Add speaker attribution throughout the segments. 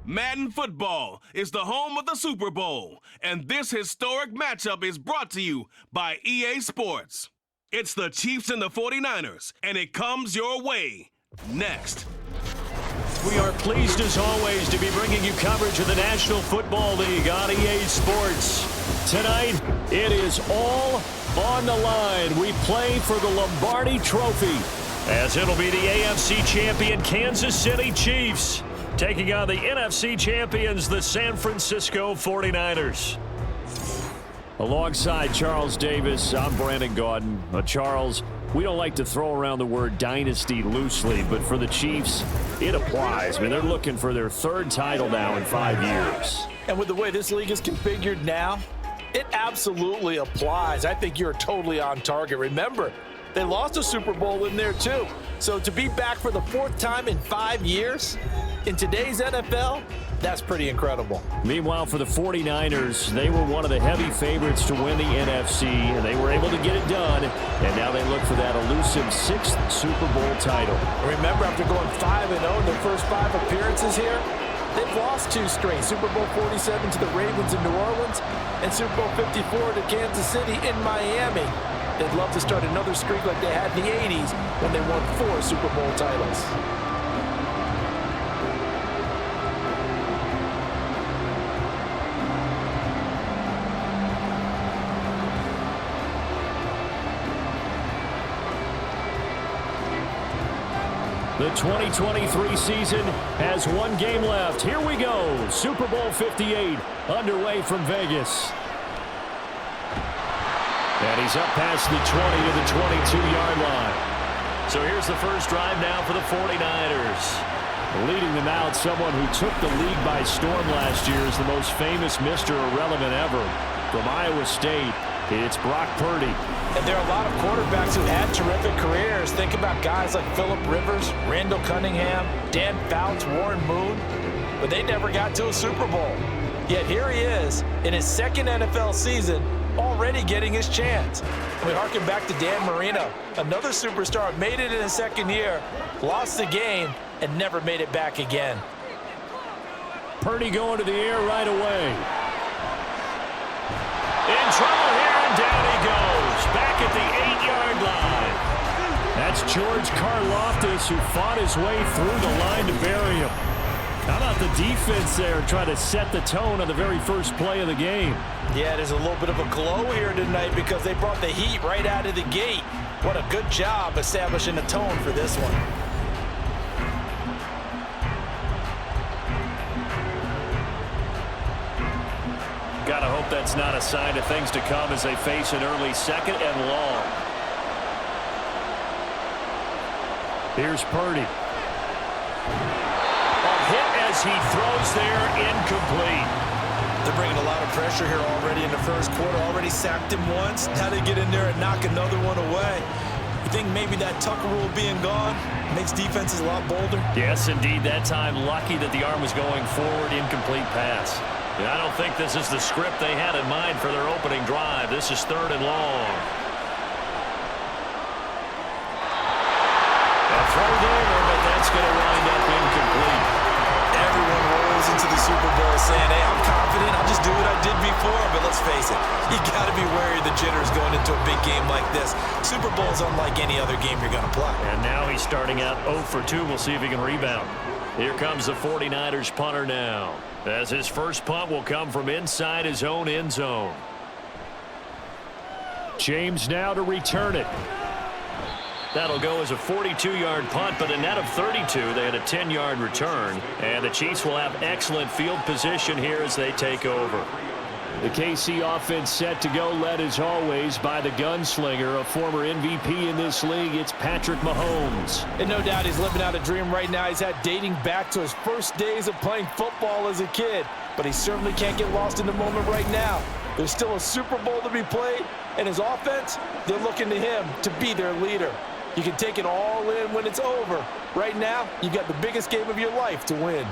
Speaker 1: Madden Football is the home of the Super Bowl, and this historic matchup is brought to you by EA Sports. It's the Chiefs and the 49ers, and it comes your way next.
Speaker 2: We are pleased, as always, to be bringing you coverage of the National Football League on EA Sports. Tonight, it is all on the line. We play for the Lombardi Trophy, as it'll be the AFC champion Kansas City Chiefs taking on the NFC champions, the San Francisco 49ers. Alongside Charles Davis, I'm Brandon Gaudin. Charles, we don't like to throw around the word dynasty loosely, but for the Chiefs, it applies. I mean, they're looking for their third title now in 5 years.
Speaker 3: And with the way this league is configured now, it absolutely applies. I think you're totally on target. Remember, they lost a Super Bowl in there too. So to be back for the fourth time in 5 years in today's NFL, that's pretty incredible.
Speaker 2: Meanwhile, for the 49ers, they were one of the heavy favorites to win the NFC, and they were able to get it done. And now they look for that elusive sixth Super Bowl title.
Speaker 3: Remember, after going 5-0 in their first 5 appearances here, they've lost 2 straight. Super Bowl 47 to the Ravens in New Orleans and Super Bowl 54 to Kansas City in Miami. They'd love to start another streak like they had in the 80s when they won 4 Super Bowl titles.
Speaker 2: The 2023 season has 1 game left. Here we go. Super Bowl 58 underway from Vegas. And he's up past the 20 to the 22-yard line. So here's the first drive now for the 49ers. Leading them out, someone who took the league by storm last year is the most famous Mr. Irrelevant ever. From Iowa State, it's Brock Purdy.
Speaker 3: And there are a lot of quarterbacks who had terrific careers. Think about guys like Phillip Rivers, Randall Cunningham, Dan Fouts, Warren Moon. But they never got to a Super Bowl. Yet here he is in his second NFL season, already getting his chance. And we harken back to Dan Marino, another superstar, made it in his second year, lost the game, and never made it back again.
Speaker 2: Purdy going to the air right away. In trouble here, and down he goes. Back at the 8-yard line. That's George Karlaftis, who fought his way through the line to bury him. How about the defense there trying to set the tone on the very first play of the game?
Speaker 3: Yeah, there's a little bit of a glow here tonight because they brought the heat right out of the gate. What a good job establishing a tone for this one.
Speaker 2: Gotta hope that's not a sign of things to come as they face an early second and long. Here's Purdy. A hit as he throws there, incomplete.
Speaker 3: They're bringing a lot of pressure here already in the first quarter. Already sacked him once. Now they get in there and knock another one away. You think maybe that Tucker rule being gone makes defenses a lot bolder?
Speaker 2: Yes, indeed. That time, lucky that the arm was going forward, incomplete pass. And I don't think this is the script they had in mind for their opening drive. This is 3rd and long. A throw there, but that's going to wind up incomplete.
Speaker 3: Everyone rolls into the Super Bowl saying, hey, I'm confident. I'll just do what I did before. But let's face it, you got to be wary of the jitters going into a big game like this. Super Bowl is unlike any other game you're going to play.
Speaker 2: And now he's starting out 0 for 2. We'll see if he can rebound. Here comes the 49ers punter now, as his first punt will come from inside his own end zone. James now to return it. That'll go as a 42-yard punt, but a net of 32. They had a 10-yard return, and the Chiefs will have excellent field position here as they take over. The KC offense set to go, led as always by the gunslinger, a former MVP in this league. It's Patrick Mahomes.
Speaker 3: And no doubt he's living out a dream right now. He's had dating back to his first days of playing football as a kid. But he certainly can't get lost in the moment right now. There's still a Super Bowl to be played, and his offense, they're looking to him to be their leader. You can take it all in when it's over. Right now, you've got the biggest game of your life to win.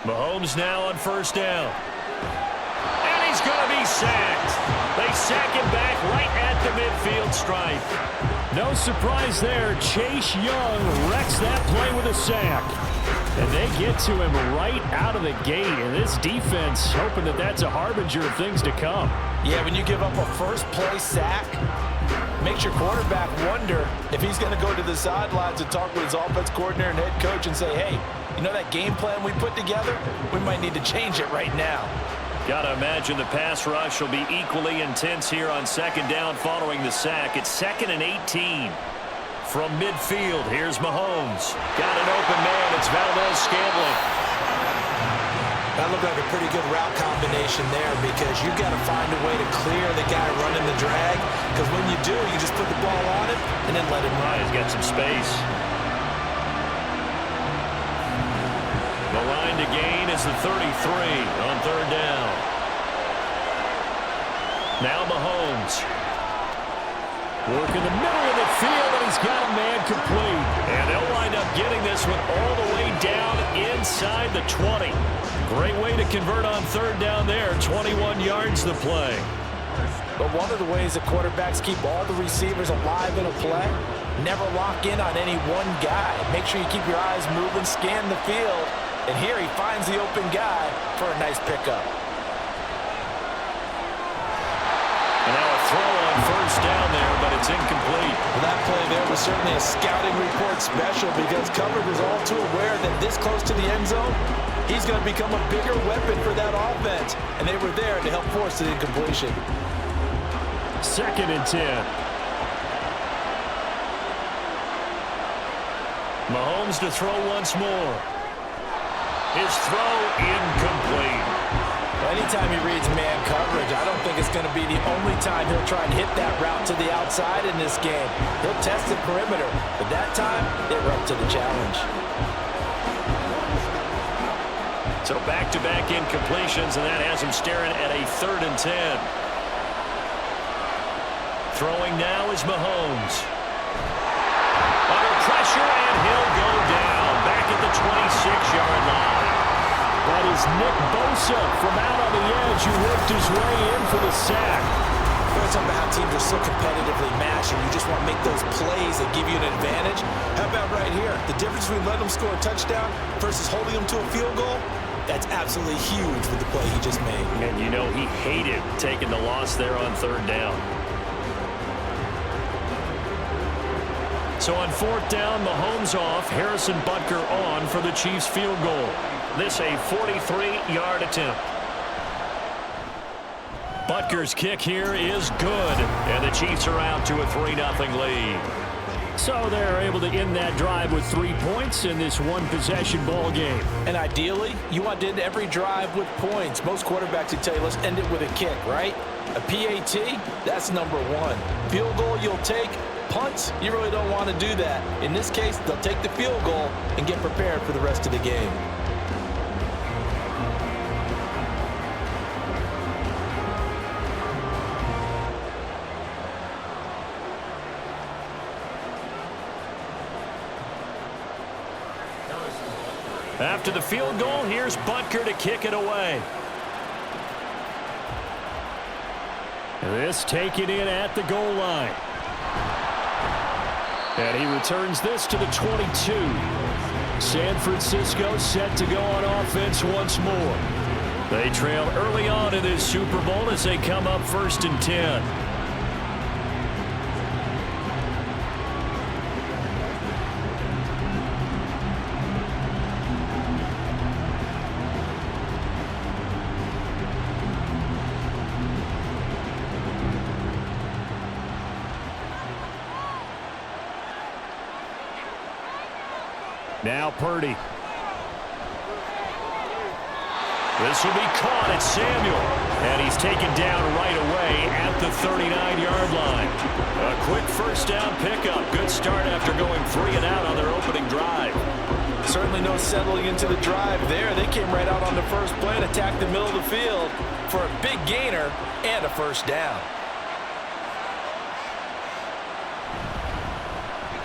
Speaker 2: Mahomes now on first down. And he's going to be sacked. They sack him back right at the midfield stripe. No surprise there. Chase Young wrecks that play with a sack. And they get to him right out of the gate. And this defense hoping that that's a harbinger of things to come.
Speaker 3: Yeah, when you give up a first-play sack, makes your quarterback wonder if he's going to go to the sidelines and talk with his offense coordinator and head coach and say, hey, you know that game plan we put together? We might need to change it right now.
Speaker 2: Got to imagine the pass rush will be equally intense here on second down following the sack. It's 2nd and 18. From midfield, here's Mahomes. Got an open man. It's Valdez-Scantling.
Speaker 3: That looked like a pretty good route combination there because you've got to find a way to clear the guy running the drag, because when you do, you just put the ball on him and then let him run.
Speaker 2: He's got some space. The line to gain is the 33 on third down. Now Mahomes. Working the middle of the field, and he's got a man complete. And they'll wind up getting this one all the way down inside the 20. Great way to convert on third down there. 21 yards the play.
Speaker 3: But one of the ways that quarterbacks keep all the receivers alive in a play, never lock in on any one guy. Make sure you keep your eyes moving, scan the field. And here he finds the open guy for a nice pickup.
Speaker 2: And now a throw on first down there, but it's incomplete.
Speaker 3: Well, that play there was certainly a scouting report special because coverage was all too aware that this close to the end zone, he's going to become a bigger weapon for that offense. And they were there to help force the incompletion.
Speaker 2: 2nd and 10. Mahomes to throw once more. His throw incomplete.
Speaker 3: Anytime he reads man coverage, I don't think it's going to be the only time he'll try and hit that route to the outside in this game. He'll test the perimeter, but that time, they were up to the challenge.
Speaker 2: So back-to-back incompletions, and that has him staring at a 3rd and 10. Throwing now is Mahomes. Under pressure, and he'll go down back at the 26-yard line. That is Nick Bosa from out on the edge who worked his way in for the sack.
Speaker 3: We're talking about how teams are so competitively matched and you just want to make those plays that give you an advantage. How about right here? The difference between letting them score a touchdown versus holding them to a field goal, that's absolutely huge with the play he just made.
Speaker 2: And you know he hated taking the loss there on third down. So on fourth down, Mahomes off, Harrison Butker on for the Chiefs field goal. This a 43-yard attempt. Butker's kick here is good, and the Chiefs are out to a 3-0 lead. So they're able to end that drive with 3 points in this one-possession ball game.
Speaker 3: And ideally, you want to end every drive with points. Most quarterbacks would tell you, let's end it with a kick, right? A PAT, that's number 1. Field goal you'll take. Punts, you really don't want to do that. In this case, they'll take the field goal and get prepared for the rest of the game.
Speaker 2: After the field goal, here's Butker to kick it away. This taken in at the goal line. And he returns this to the 22. San Francisco set to go on offense once more. They trail early on in this Super Bowl as they come up 1st and 10. Now Purdy. This will be caught at Samuel. And he's taken down right away at the 39-yard line. A quick first down pickup. Good start after going 3 and out on their opening drive.
Speaker 3: Certainly no settling into the drive there. They came right out on the first play and attacked the middle of the field for a big gainer and a first down.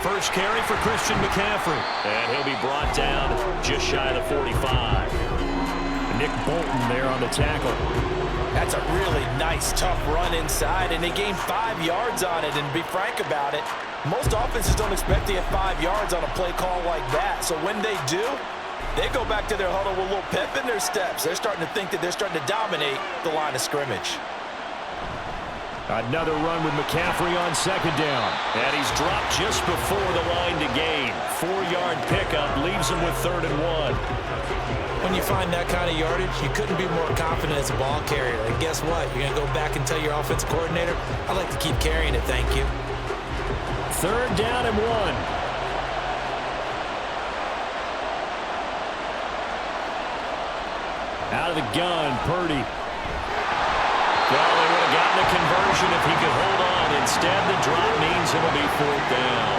Speaker 2: First carry for Christian McCaffrey. And he'll be brought down just shy of the 45. Nick Bolton there on the tackle.
Speaker 3: That's a really nice, tough run inside, and they gained 5 yards on it. And to be frank about it, most offenses don't expect to get 5 yards on a play call like that. So when they do, they go back to their huddle with a little pep in their steps. They're starting to think that they're starting to dominate the line of scrimmage.
Speaker 2: Another run with McCaffrey on second down. And he's dropped just before the line to gain. 4-yard pickup leaves him with 3rd and 1.
Speaker 3: When you find that kind of yardage, you couldn't be more confident as a ball carrier. And guess what? You're going to go back and tell your offensive coordinator, I'd like to keep carrying it, thank you.
Speaker 2: 3rd down and 1. Out of the gun, Purdy. Well, they would have gotten a conversion if he could hold on. Instead, the drop means it'll be 4th down.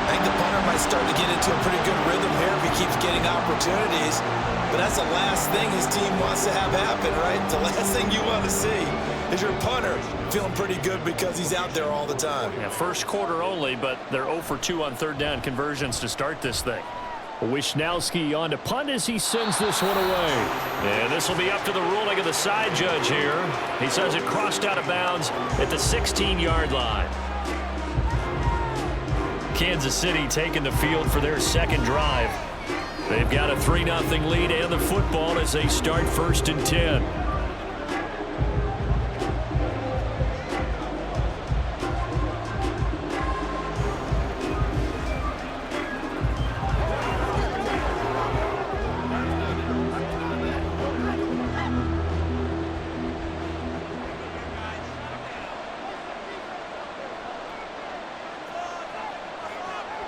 Speaker 3: I think the punter might start to get into a pretty good rhythm here if he keeps getting opportunities. But that's the last thing his team wants to have happen, right? The last thing you want to see is your punter feeling pretty good because he's out there all the time.
Speaker 2: Yeah, first quarter only, but they're 0 for 2 on 3rd down conversions to start this thing. Wisnowski on to punt as he sends this one away. And this will be up to the ruling of the side judge here. He says it crossed out of bounds at the 16-yard line. Kansas City taking the field for their second drive. They've got a 3-0 lead and the football as they start 1st and 10.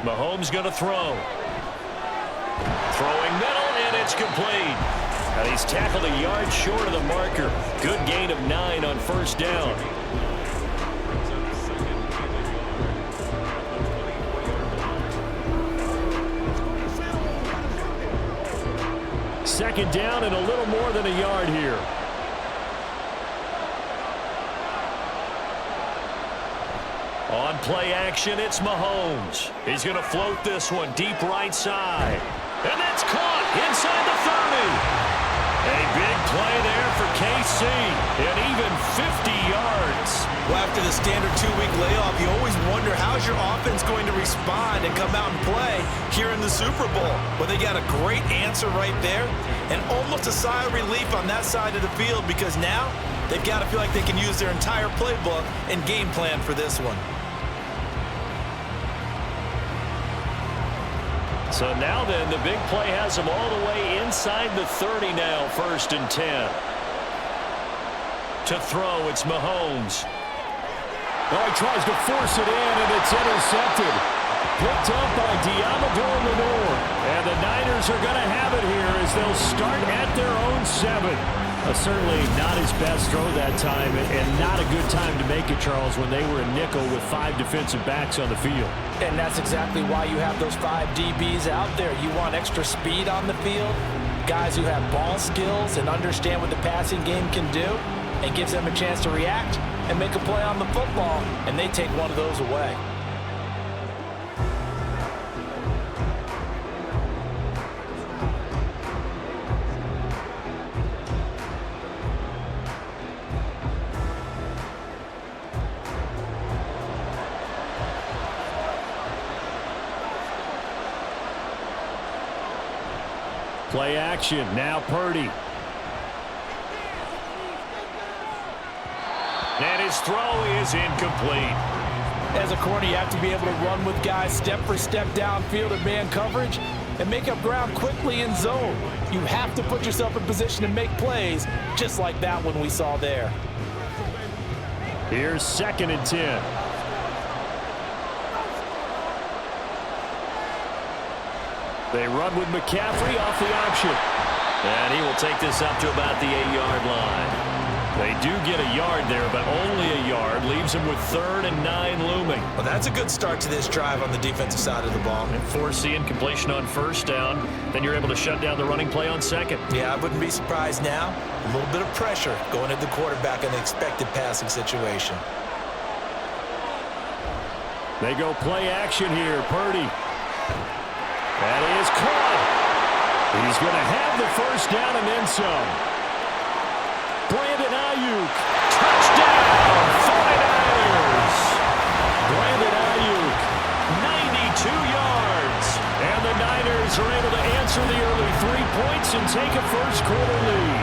Speaker 2: Mahomes going to throw. Throwing middle, and it's complete. And he's tackled a yard short of the marker. Good gain of 9 on 1st down. Second down and a little more than a yard here. On play action, it's Mahomes. He's going to float this one deep right side. And that's caught inside the 30. A big play there for KC. And even 50 yards.
Speaker 3: Well, after the standard 2-week layoff, you always wonder how's your offense going to respond and come out and play here in the Super Bowl. Well, they got a great answer right there. And almost a sigh of relief on that side of the field because now they've got to feel like they can use their entire playbook and game plan for this one.
Speaker 2: So now then, the big play has him all the way inside the 30 now, 1st and 10. To throw, it's Mahomes. Oh, he tries to force it in, and it's intercepted. Picked up by Diamador Lenore. And the Niners are going to have it here as they'll start at their own 7. Certainly not his best throw that time, and not a good time to make it, Charles, when they were a nickel with 5 defensive backs on the field.
Speaker 3: And that's exactly why you have those 5 DBs out there. You want extra speed on the field, guys who have ball skills and understand what the passing game can do, and gives them a chance to react and make a play on the football, and they take one of those away.
Speaker 2: Play action, now Purdy. And his throw is incomplete.
Speaker 3: As a corner, you have to be able to run with guys step for step downfield in man coverage and make up ground quickly in zone. You have to put yourself in position to make plays, just like that one we saw there.
Speaker 2: Here's 2nd and 10. They run with McCaffrey off the option. And he will take this up to about the 8-yard line. They do get a yard there, but only a yard. Leaves him with 3rd and 9 looming.
Speaker 3: Well, that's a good start to this drive on the defensive side of the ball.
Speaker 2: And force incompletion on 1st down. Then you're able to shut down the running play on 2nd.
Speaker 3: Yeah, I wouldn't be surprised now. A little bit of pressure going at the quarterback in the expected passing situation.
Speaker 2: They go play action here. Purdy. That is caught. He's going to have the first down and then some. Brandon Ayuk, touchdown, 49ers. Brandon Ayuk, 92 yards. And the Niners are able to answer the early 3 points and take a first-quarter lead.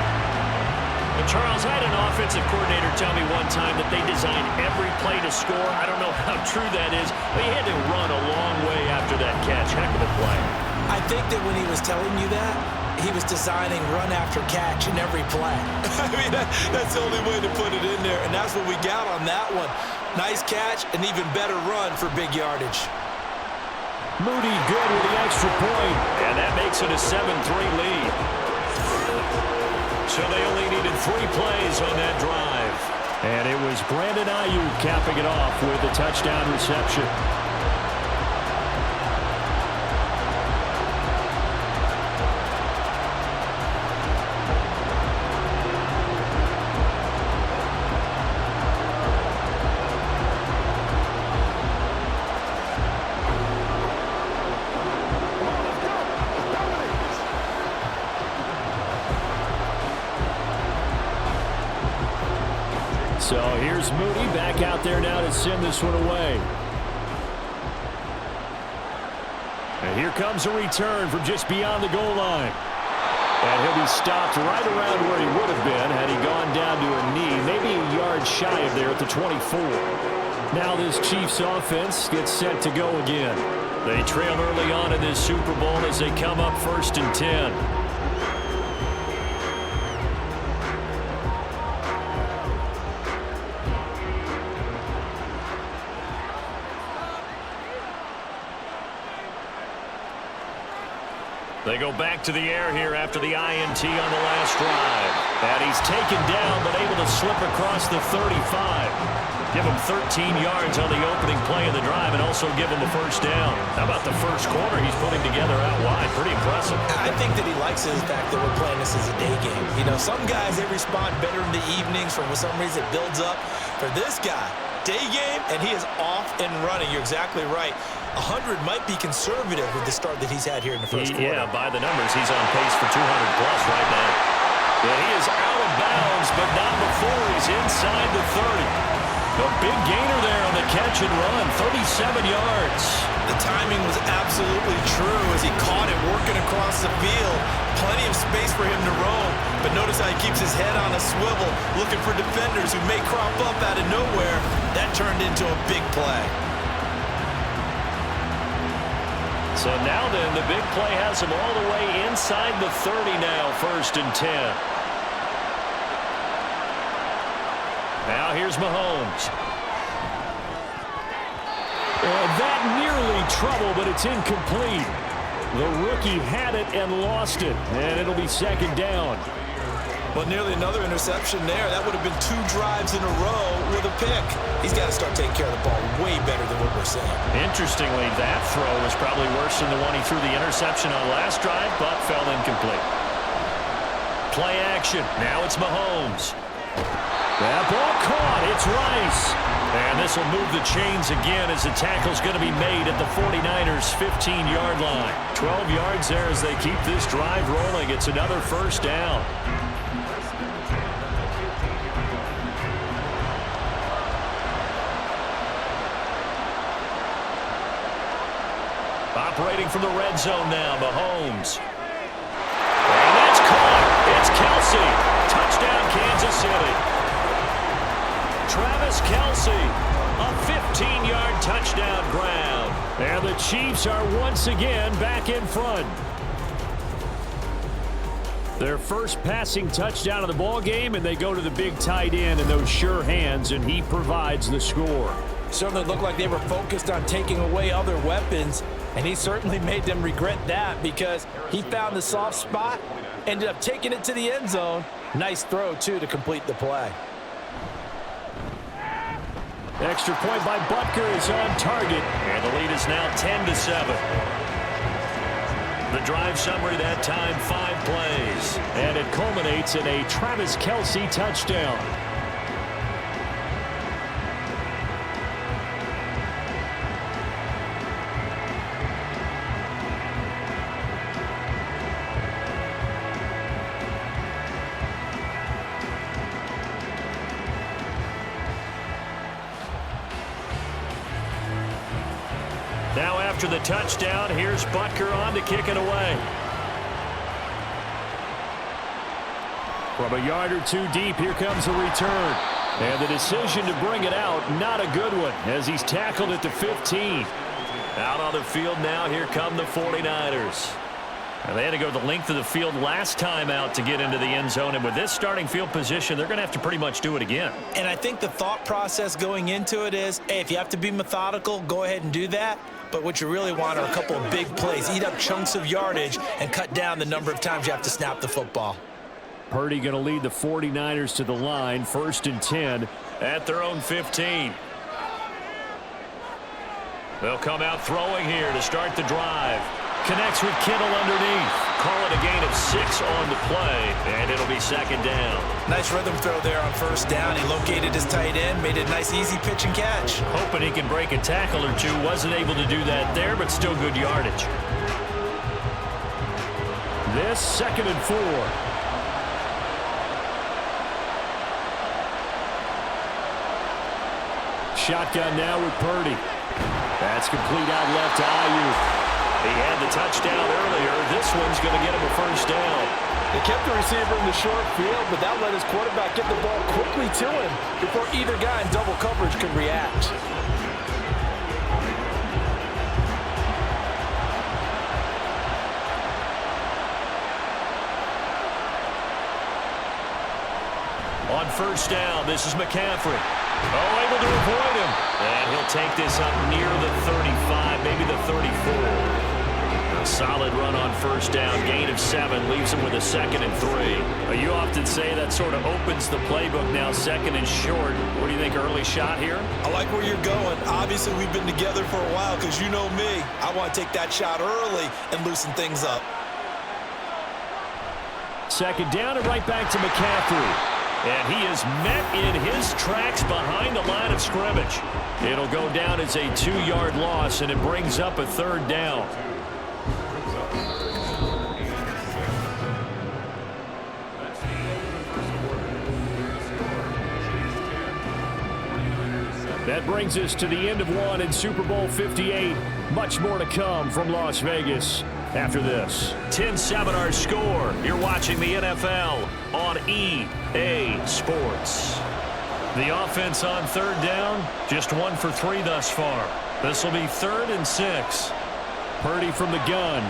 Speaker 4: And Charles, I had an offensive coordinator tell me one time that they designed every play to score. I don't know how true that is, but he had to run a long way after that catch. Heck of a play.
Speaker 3: I think that when he was telling you that, he was designing run after catch in every play. I mean, that's the only way to put it in there, and that's what we got on that one. Nice catch, an even better run for big yardage.
Speaker 2: Moody good with the extra point.
Speaker 4: And that makes it a 7-3 lead.
Speaker 2: So they only needed 3 plays on that drive. And it was Brandon Ayuk capping it off with a touchdown reception. So here's Moody back out there now to send this one away. And here comes a return from just beyond the goal line. And he'll be stopped right around where he would have been had he gone down to a knee, maybe a yard shy of there at the 24. Now this Chiefs offense gets set to go again. They trail early on in this Super Bowl as they come up 1st and 10. They go back to the air here after the INT on the last drive. And he's taken down but able to slip across the 35. Give him 13 yards on the opening play of the drive and also give him a first down. How about the first quarter he's putting together out wide? Pretty impressive.
Speaker 3: I think that he likes the fact that we're playing this as a day game. You know, some guys, they respond better in the evenings for some reason it builds up. For this guy, day game, and he is off and running. You're exactly right. 100 might be conservative with the start that he's had here in the first quarter.
Speaker 4: Yeah, by the numbers, he's on pace for 200 plus right now.
Speaker 2: But he is out of bounds, but not before he's inside the 30. A big gainer there on the catch and run, 37 yards.
Speaker 3: The timing was absolutely true as he caught it working across the field. Plenty of space for him to roam, but notice how he keeps his head on a swivel, looking for defenders who may crop up out of nowhere. That turned into a big play.
Speaker 2: So now then, the big play has him all the way inside the 30 now, 1st and 10. Now here's Mahomes. And that nearly trouble, but it's incomplete. The rookie had it and lost it, and it'll be 2nd down.
Speaker 3: But nearly another interception there. That would have been 2 drives in a row with a pick. He's got to start taking care of the ball way better than what we're seeing.
Speaker 4: Interestingly, that throw was probably worse than the one he threw the interception on last drive, but fell incomplete.
Speaker 2: Play action. Now it's Mahomes. That ball caught. It's Rice. And this will move the chains again as the tackle's going to be made at the 49ers' 15-yard line. 12 yards there as they keep this drive rolling. It's another first down. Operating from the red zone now, Mahomes. And that's caught. It's Kelce. Touchdown, Kansas City. Travis Kelce, a 15-yard touchdown grab. And the Chiefs are once again back in front. Their first passing touchdown of the ball game, and they go to the big tight end in those sure hands, and he provides the score.
Speaker 3: Certainly looked like they were focused on taking away other weapons, and he certainly made them regret that because he found the soft spot, ended up taking it to the end zone. Nice throw, too, to complete the play.
Speaker 2: Extra point by Butker is on target, and the lead is now 10-7. The drive summary that time, 5 plays, and it culminates in a Travis Kelce touchdown.
Speaker 4: after the touchdown. Here's Butker on to kick it away.
Speaker 2: From a yard or two deep, here comes a return. And the decision to bring it out, not a good one, as he's tackled at the 15.
Speaker 4: Out on the field now, here come the 49ers. And they had to go the length of the field last time out to get into the end zone. And with this starting field position, they're going to have to pretty much do it again.
Speaker 3: And I think the thought process going into it is, hey, if you have to be methodical, go ahead and do that. But what you really want are a couple of big plays. Eat up chunks of yardage and cut down the number of times you have to snap the football.
Speaker 2: Purdy going to lead the 49ers to the line, 1st and 10.
Speaker 4: At their own 15. They'll come out throwing here to start the drive. Connects with Kittle underneath. Call it a gain of 6 on the play, and it'll be 2nd down.
Speaker 3: Nice rhythm throw there on 1st down. He located his tight end, made a nice easy pitch and catch.
Speaker 4: Hoping he can break a tackle or two. Wasn't able to do that there, but still good yardage.
Speaker 2: This 2nd and 4. Shotgun now with Purdy. That's complete out left to Ayuk.
Speaker 4: He had the touchdown earlier. This one's going to get him a 1st down.
Speaker 3: They kept the receiver in the short field, but that let his quarterback get the ball quickly to him before either guy in double coverage could react.
Speaker 4: On 1st down, this is McCaffrey. Oh, able to avoid him. And he'll take this up near the 35, maybe the 34. A solid run on 1st down. Gain of 7 leaves him with a 2nd and 3. You often say that sort of opens the playbook now, 2nd and short. What do you think, early shot here?
Speaker 3: I like where you're going. Obviously, we've been together for a while because you know me. I want to take that shot early and loosen things up.
Speaker 2: 2nd down and right back to McCaffrey.
Speaker 4: And he is met in his tracks behind the line of scrimmage. It'll go down as a 2-yard loss, and it brings up a 3rd down.
Speaker 2: That brings us to the end of one in Super Bowl 58. Much more to come from Las Vegas after this.
Speaker 4: 10-7 our score. You're watching the NFL on EA Sports. The offense on 3rd down, just 1 for 3 thus far. This will be 3rd and 6.
Speaker 2: Purdy from the gun.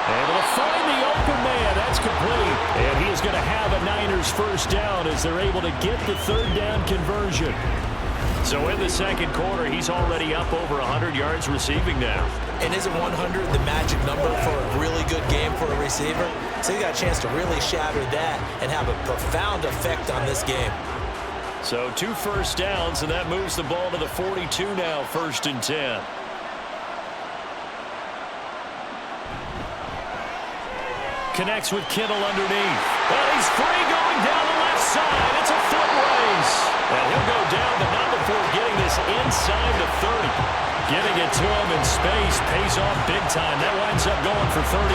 Speaker 2: Able to find the open man. That's complete. And he is going to have a Niners 1st down as they're able to get the 3rd down conversion.
Speaker 4: So in the 2nd quarter, he's already up over 100 yards receiving now.
Speaker 3: And isn't 100 the magic number for a really good game for a receiver? So you got a chance to really shatter that and have a profound effect on this game.
Speaker 4: So 2 1st downs, and that moves the ball to the 42 now, 1st and 10. Connects with Kittle underneath. And he's free going down the left side. It's a foot race. And he'll go down, but not before getting this inside the 30. Getting it to him in space pays off big time. That winds up going for 31.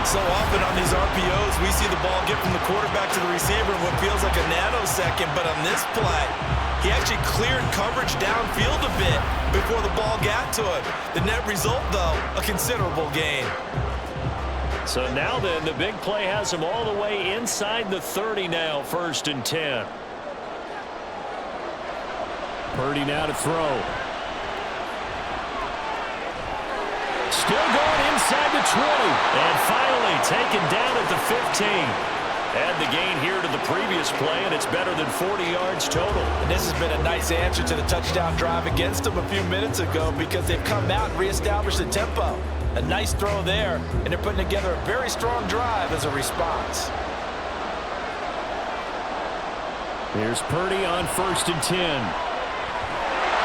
Speaker 3: So often on these RPOs, we see the ball get from the quarterback to the receiver in what feels like a nanosecond. But on this play, he actually cleared coverage downfield a bit before the ball got to him. The net result, though, a considerable gain.
Speaker 4: So now then, the big play has him all the way inside the 30 now, 1st and 10.
Speaker 2: Purdy now to throw. Still going inside the 20.
Speaker 4: And finally taken down at the 15. Add the gain here to the previous play, and it's better than 40 yards total.
Speaker 3: And this has been a nice answer to the touchdown drive against them a few minutes ago because they've come out and reestablished the tempo. A nice throw there, and they're putting together a very strong drive as a response.
Speaker 2: Here's Purdy on 1st and 10.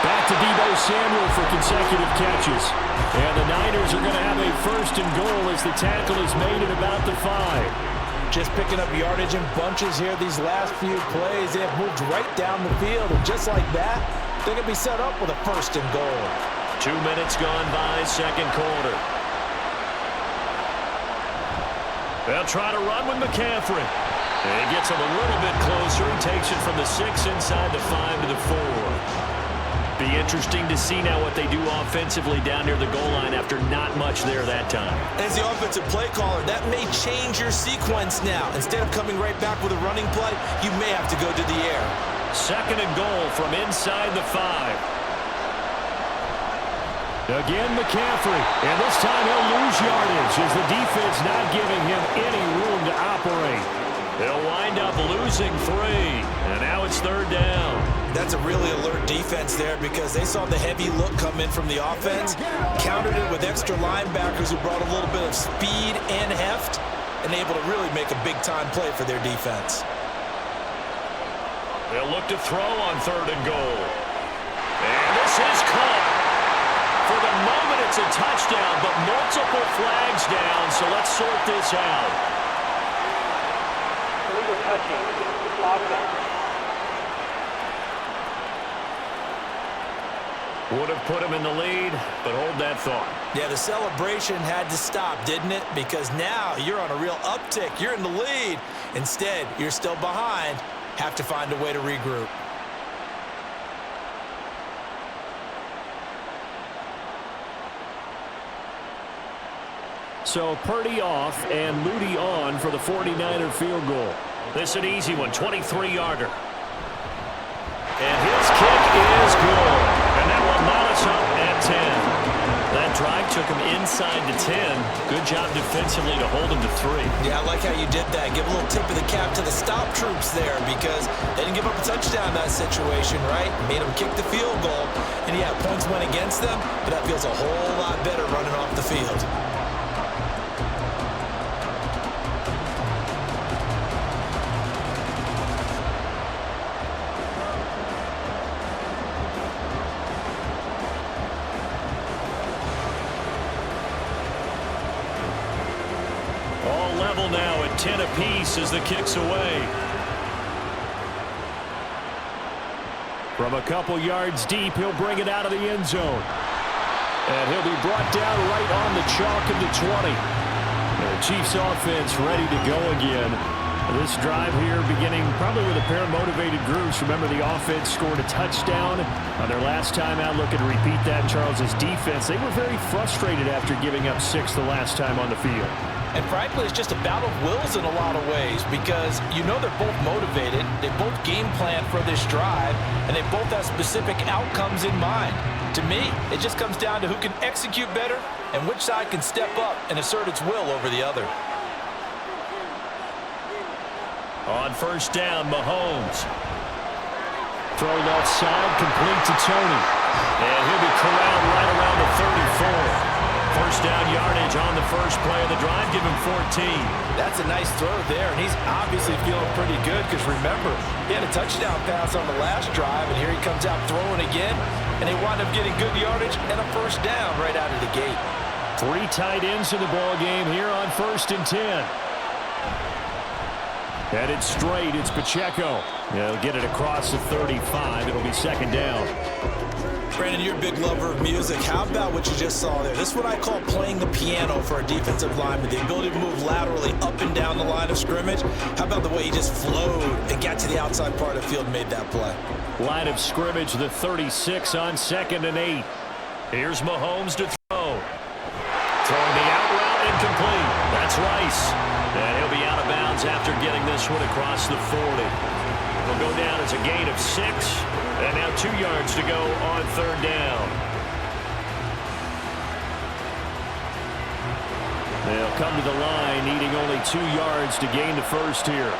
Speaker 2: Back to Deebo Samuel for consecutive catches. And the Niners are going to have a 1st and goal as the tackle is made at about the 5.
Speaker 3: Just picking up yardage in bunches here these last few plays. They have moved right down the field, and just like that, they're going to be set up with a 1st and goal.
Speaker 4: 2 minutes gone by, 2nd quarter. They'll try to run with McCaffrey. And he gets him a little bit closer. He takes it from the 6 inside the 5 to the 4. Be interesting to see now what they do offensively down near the goal line after not much there that time.
Speaker 3: As the offensive play caller, that may change your sequence now. Instead of coming right back with a running play, you may have to go to the air.
Speaker 4: 2nd and goal from inside the 5.
Speaker 2: Again, McCaffrey. And this time he'll lose yardage as the defense not giving him any room to operate.
Speaker 4: They'll wind up losing 3. And now it's 3rd down.
Speaker 3: That's a really alert defense there because they saw the heavy look come in from the offense, countered it with extra linebackers who brought a little bit of speed and heft, and able to really make a big-time play for their defense.
Speaker 4: They'll look to throw on 3rd and goal. And this is caught. For the moment, it's a touchdown, but multiple flags down, so let's sort this out.
Speaker 5: Illegal touching. Offense.
Speaker 4: Would have put him in the lead, but hold that thought.
Speaker 3: Yeah, the celebration had to stop, didn't it? Because now you're on a real uptick. You're in the lead. Instead, you're still behind. Have to find a way to regroup.
Speaker 2: So Purdy off and Moody on for the 49er field goal.
Speaker 4: This is an easy one, 23-yarder. And his kick is good. And that will mount us up at 10. That drive took him inside the 10. Good job defensively to hold him to 3.
Speaker 3: Yeah, I like how you did that. Give a little tip of the cap to the stop troops there because they didn't give up a touchdown in that situation, right? Made them kick the field goal. And yeah, points went against them, but that feels a whole lot better running off the field.
Speaker 4: Now at 10 apiece as the kick's away.
Speaker 2: From a couple yards deep, he'll bring it out of the end zone. And he'll be brought down right on the chalk of the 20. The Chiefs offense ready to go again. This drive here beginning probably with a pair of motivated groups. Remember, the offense scored a touchdown on their last time out. Looking to repeat that. Charles's defense, they were very frustrated after giving up 6 the last time on the field.
Speaker 3: And frankly, it's just a battle of wills in a lot of ways because you know they're both motivated, they both game plan for this drive, and they both have specific outcomes in mind. To me, it just comes down to who can execute better and which side can step up and assert its will over the other.
Speaker 4: On 1st down, Mahomes.
Speaker 2: Throw left side, complete to Tony.
Speaker 4: And he'll be corralled right around the 34. 1st down yardage on the first play of the drive. Give him 14.
Speaker 3: That's a nice throw there, and he's obviously feeling pretty good because remember, he had a touchdown pass on the last drive, and here he comes out throwing again, and they wind up getting good yardage and a 1st down right out of the gate.
Speaker 2: 3 tight ends in the ball game here on 1st and 10. Headed straight, it's Pacheco. They'll get it across the 35. It'll be 2nd down.
Speaker 3: Brandon, you're a big lover of music. How about what you just saw there? This is what I call playing the piano for a defensive lineman. The ability to move laterally up and down the line of scrimmage. How about the way he just flowed and got to the outside part of the field and made that play?
Speaker 2: Line of scrimmage, the 36 on 2nd and 8.
Speaker 4: Here's Mahomes to throw. Throwing the out route incomplete. That's Rice. And he'll be out of bounds after getting this one across the 40. It'll go down as a gain of 6. And now 2 yards to go on 3rd down.
Speaker 2: They'll come to the line, needing only 2 yards to gain the first here.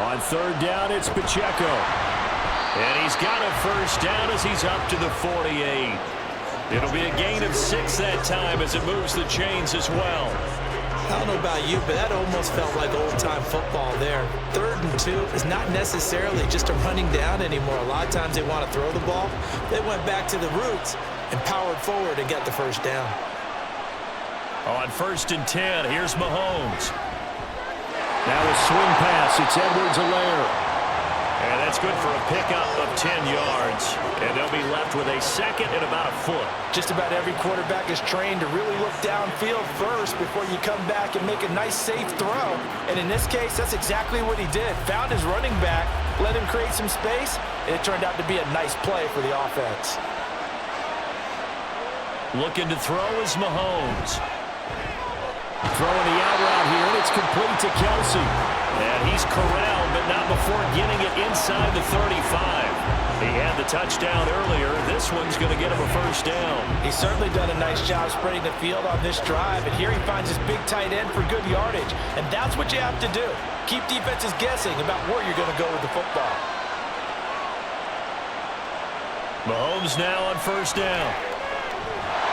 Speaker 2: On 3rd down, it's Pacheco.
Speaker 4: And he's got a 1st down as he's up to the 48. It'll be a gain of 6 that time as it moves the chains as well.
Speaker 3: I don't know about you, but that almost felt like old-time football there. 3rd and 2 is not necessarily just a running down anymore. A lot of times they want to throw the ball. They went back to the roots and powered forward and got the 1st down.
Speaker 4: On 1st and 10, here's Mahomes.
Speaker 2: Now a swing pass. It's Edwards-Helaire.
Speaker 4: And that's good for a pickup of 10 yards. And they'll be left with a second and about a foot.
Speaker 3: Just about every quarterback is trained to really look downfield first before you come back and make a nice, safe throw. And in this case, that's exactly what he did. Found his running back, let him create some space, and it turned out to be a nice play for the offense.
Speaker 4: Looking to throw is Mahomes. Throwing the out route here, and it's complete to Kelsey. And he's corralled, but not before getting it inside the 35. He had the touchdown earlier. This one's going to get him a first down.
Speaker 3: He's certainly done a nice job spreading the field on this drive, and here he finds his big tight end for good yardage. And that's what you have to do. Keep defenses guessing about where you're going to go with the football.
Speaker 4: Mahomes now on first down.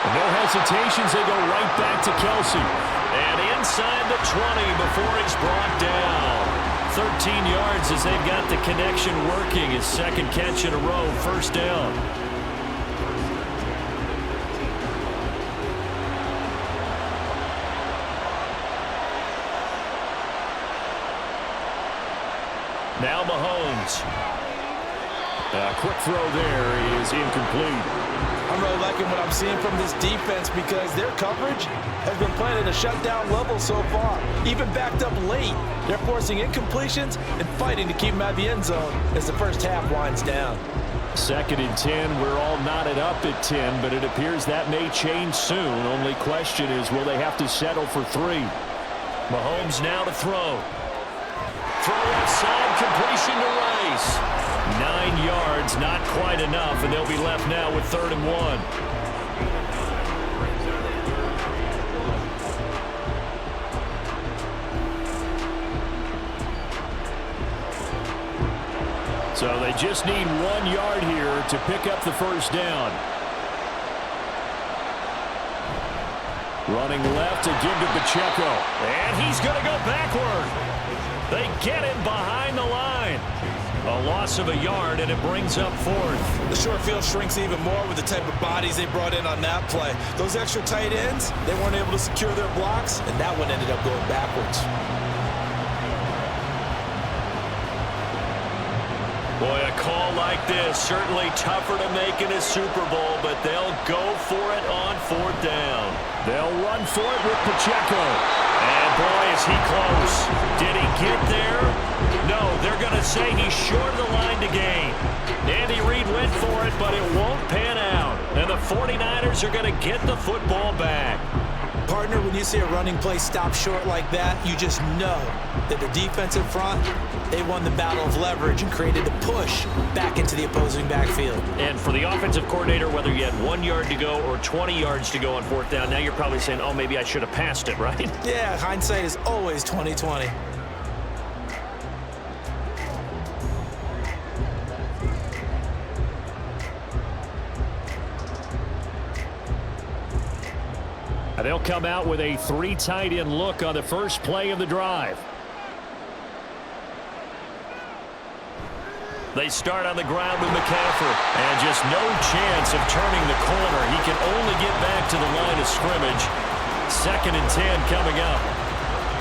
Speaker 2: No hesitations, they go right back to Kelsey.
Speaker 4: And inside the 20 before he's brought down. 13 yards as they've got the connection working. His second catch in a row, first down. Now Mahomes.
Speaker 2: A quick throw there is incomplete.
Speaker 3: I'm really liking what I'm seeing from this defense because their coverage has been playing at a shutdown level so far. Even backed up late, they're forcing incompletions and fighting to keep them out of the end zone as the first half winds down.
Speaker 2: 2nd and 10, we're all knotted up at 10, but it appears that may change soon. Only question is, will they have to settle for 3?
Speaker 4: Mahomes now to throw. Throw outside, completion to Rice. 9 yards, not quite enough, and they'll be left now with 3rd and 1.
Speaker 2: So they just need 1 yard here to pick up the first down. Running left to give to Pacheco.
Speaker 4: And he's going to go backward. They get him behind the line. A loss of a yard, and it brings up 4th.
Speaker 3: The short field shrinks even more with the type of bodies they brought in on that play. Those extra tight ends, they weren't able to secure their blocks, and that one ended up going backwards.
Speaker 4: Boy, a call like this, certainly tougher to make in a Super Bowl, but they'll go for it on 4th down.
Speaker 2: They'll run for it with Pacheco.
Speaker 4: And boy, is he close. Did he get there? No, they're going to say he's short of the line to gain. Andy Reid went for it, but it won't pan out. And the 49ers are going to get the football back.
Speaker 3: Partner, when you see a running play stop short like that, you just know that the defensive front, they won the battle of leverage and created the push back into the opposing backfield.
Speaker 4: And for the offensive coordinator, whether you had 1 yard to go or 20 yards to go on 4th down, now you're probably saying, oh, maybe I should have passed it, right?
Speaker 3: Yeah, hindsight is always 20/20.
Speaker 2: They'll come out with a 3 tight end look on the first play of the drive.
Speaker 4: They start on the ground with McCaffrey. And just no chance of turning the corner. He can only get back to the line of scrimmage. 2nd and 10 coming up.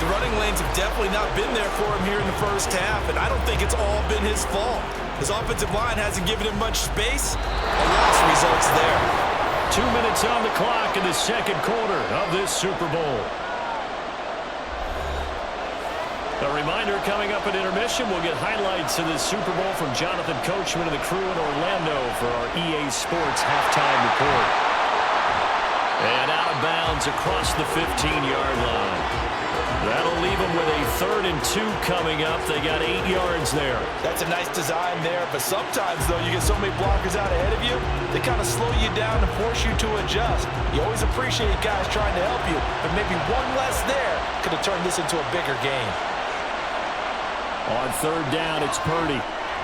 Speaker 3: The running lanes have definitely not been there for him here in the first half, and I don't think it's all been his fault. His offensive line hasn't given him much space. A loss results there.
Speaker 4: 2 minutes on the clock in the 2nd quarter of this Super Bowl. A reminder, coming up at intermission, we'll get highlights of this Super Bowl from Jonathan Coachman and the crew in Orlando for our EA Sports halftime report. And out of bounds across the 15-yard line. That'll leave them with a 3rd and 2 coming up. They got 8 yards there.
Speaker 3: That's a nice design there, but sometimes, though, you get so many blockers out ahead of you, they kind of slow you down and force you to adjust. You always appreciate guys trying to help you, but maybe one less there could have turned this into a bigger game.
Speaker 2: On 3rd down, it's Purdy.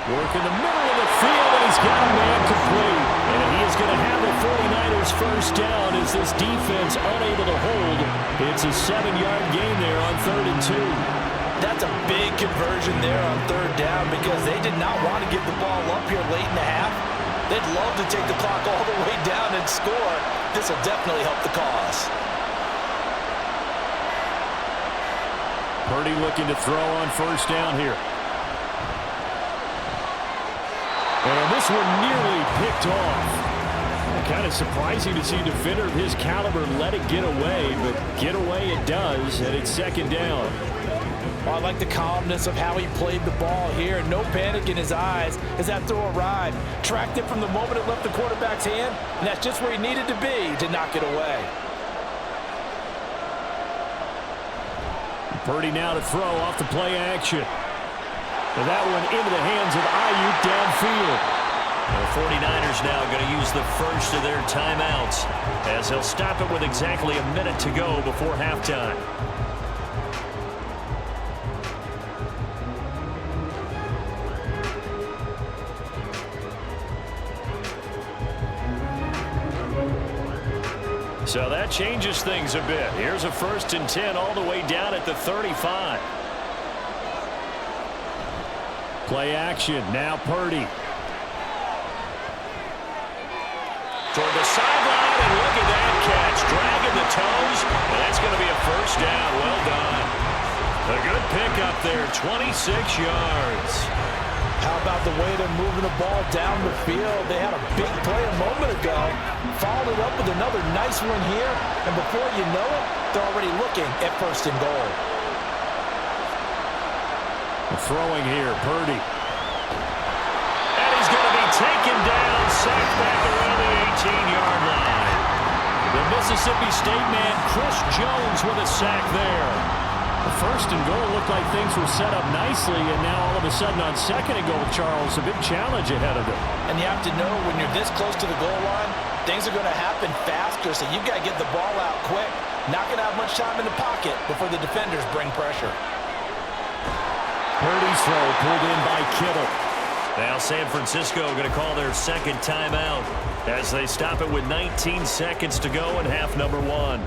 Speaker 2: Work in the middle of the field, and he's got a man complete. And he is going to have the 49ers first down as this defense unable to hold. It's a 7-yard gain there on 3rd and 2.
Speaker 3: That's a big conversion there on 3rd down because they did not want to give the ball up here late in the half. They'd love to take the clock all the way down and score. This will definitely help the cause.
Speaker 2: Purdy looking to throw on 1st down here. this one nearly picked off. Kind of surprising to see a defender of his caliber let it get away, but get away it does, and it's second down.
Speaker 3: Well, I like the calmness of how he played the ball here. No panic in his eyes as that throw arrived. Tracked it from the moment it left the quarterback's hand, and that's just where he needed to be to knock it away.
Speaker 2: Purdy now to throw off the play action. And that one into the hands of Ayuk downfield.
Speaker 4: The 49ers now going to use the first of their timeouts as they'll stop it with exactly a minute to go before halftime. So that changes things a bit. Here's a 1st and 10 all the way down at the 35.
Speaker 2: Play action. Now Purdy.
Speaker 4: Toward the sideline, and look at that catch. Dragging the toes, and that's going to be a 1st down. Well done. A good pickup there, 26 yards.
Speaker 3: How about the way they're moving the ball down the field? They had a big play a moment ago. Followed it up with another nice one here, and before you know it, they're already looking at 1st and goal.
Speaker 2: Throwing here, Purdy.
Speaker 4: And he's going to be taken down, sacked back around the 18-yard line. The Mississippi State man, Chris Jones, with a sack there.
Speaker 2: The 1st and goal looked like things were set up nicely, and now all of a sudden on 2nd and goal, Charles, a big challenge ahead of them.
Speaker 3: And you have to know when you're this close to the goal line, things are going to happen faster, so you've got to get the ball out quick. Not going to have much time in the pocket before the defenders bring pressure.
Speaker 2: Purdy's throw pulled in by Kittle.
Speaker 4: Now San Francisco going to call their 2nd timeout as they stop it with 19 seconds to go in half number 1.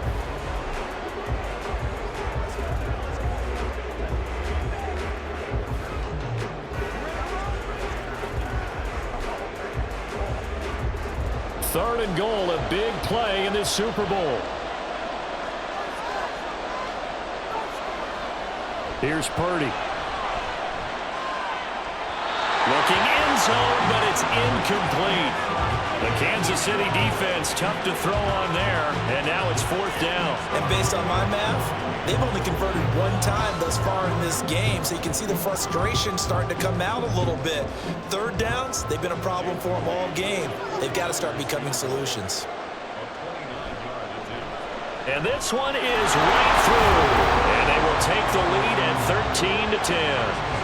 Speaker 2: Third and goal, a big play in this Super Bowl. Here's Purdy.
Speaker 4: Looking end zone, but it's incomplete. The Kansas City defense tough to throw on there, and now it's 4th down.
Speaker 3: And based on my math, they've only converted one time thus far in this game, so you can see the frustration starting to come out a little bit. 3rd downs, they've been a problem for them all game. They've got to start becoming solutions.
Speaker 4: And this one is right through, and they will take the lead at 13-10.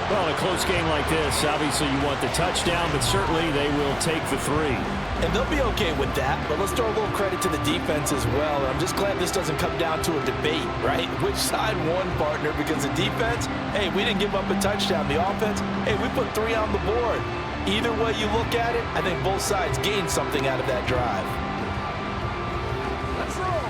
Speaker 2: Well, in a close game like this, obviously you want the touchdown, but certainly they will take the 3.
Speaker 3: And they'll be okay with that, but let's throw a little credit to the defense as well. I'm just glad this doesn't come down to a debate, right? Which side won, partner? Because the defense, hey, we didn't give up a touchdown. The offense, hey, we put 3 on the board. Either way you look at it, I think both sides gained something out of that drive. Let's roll.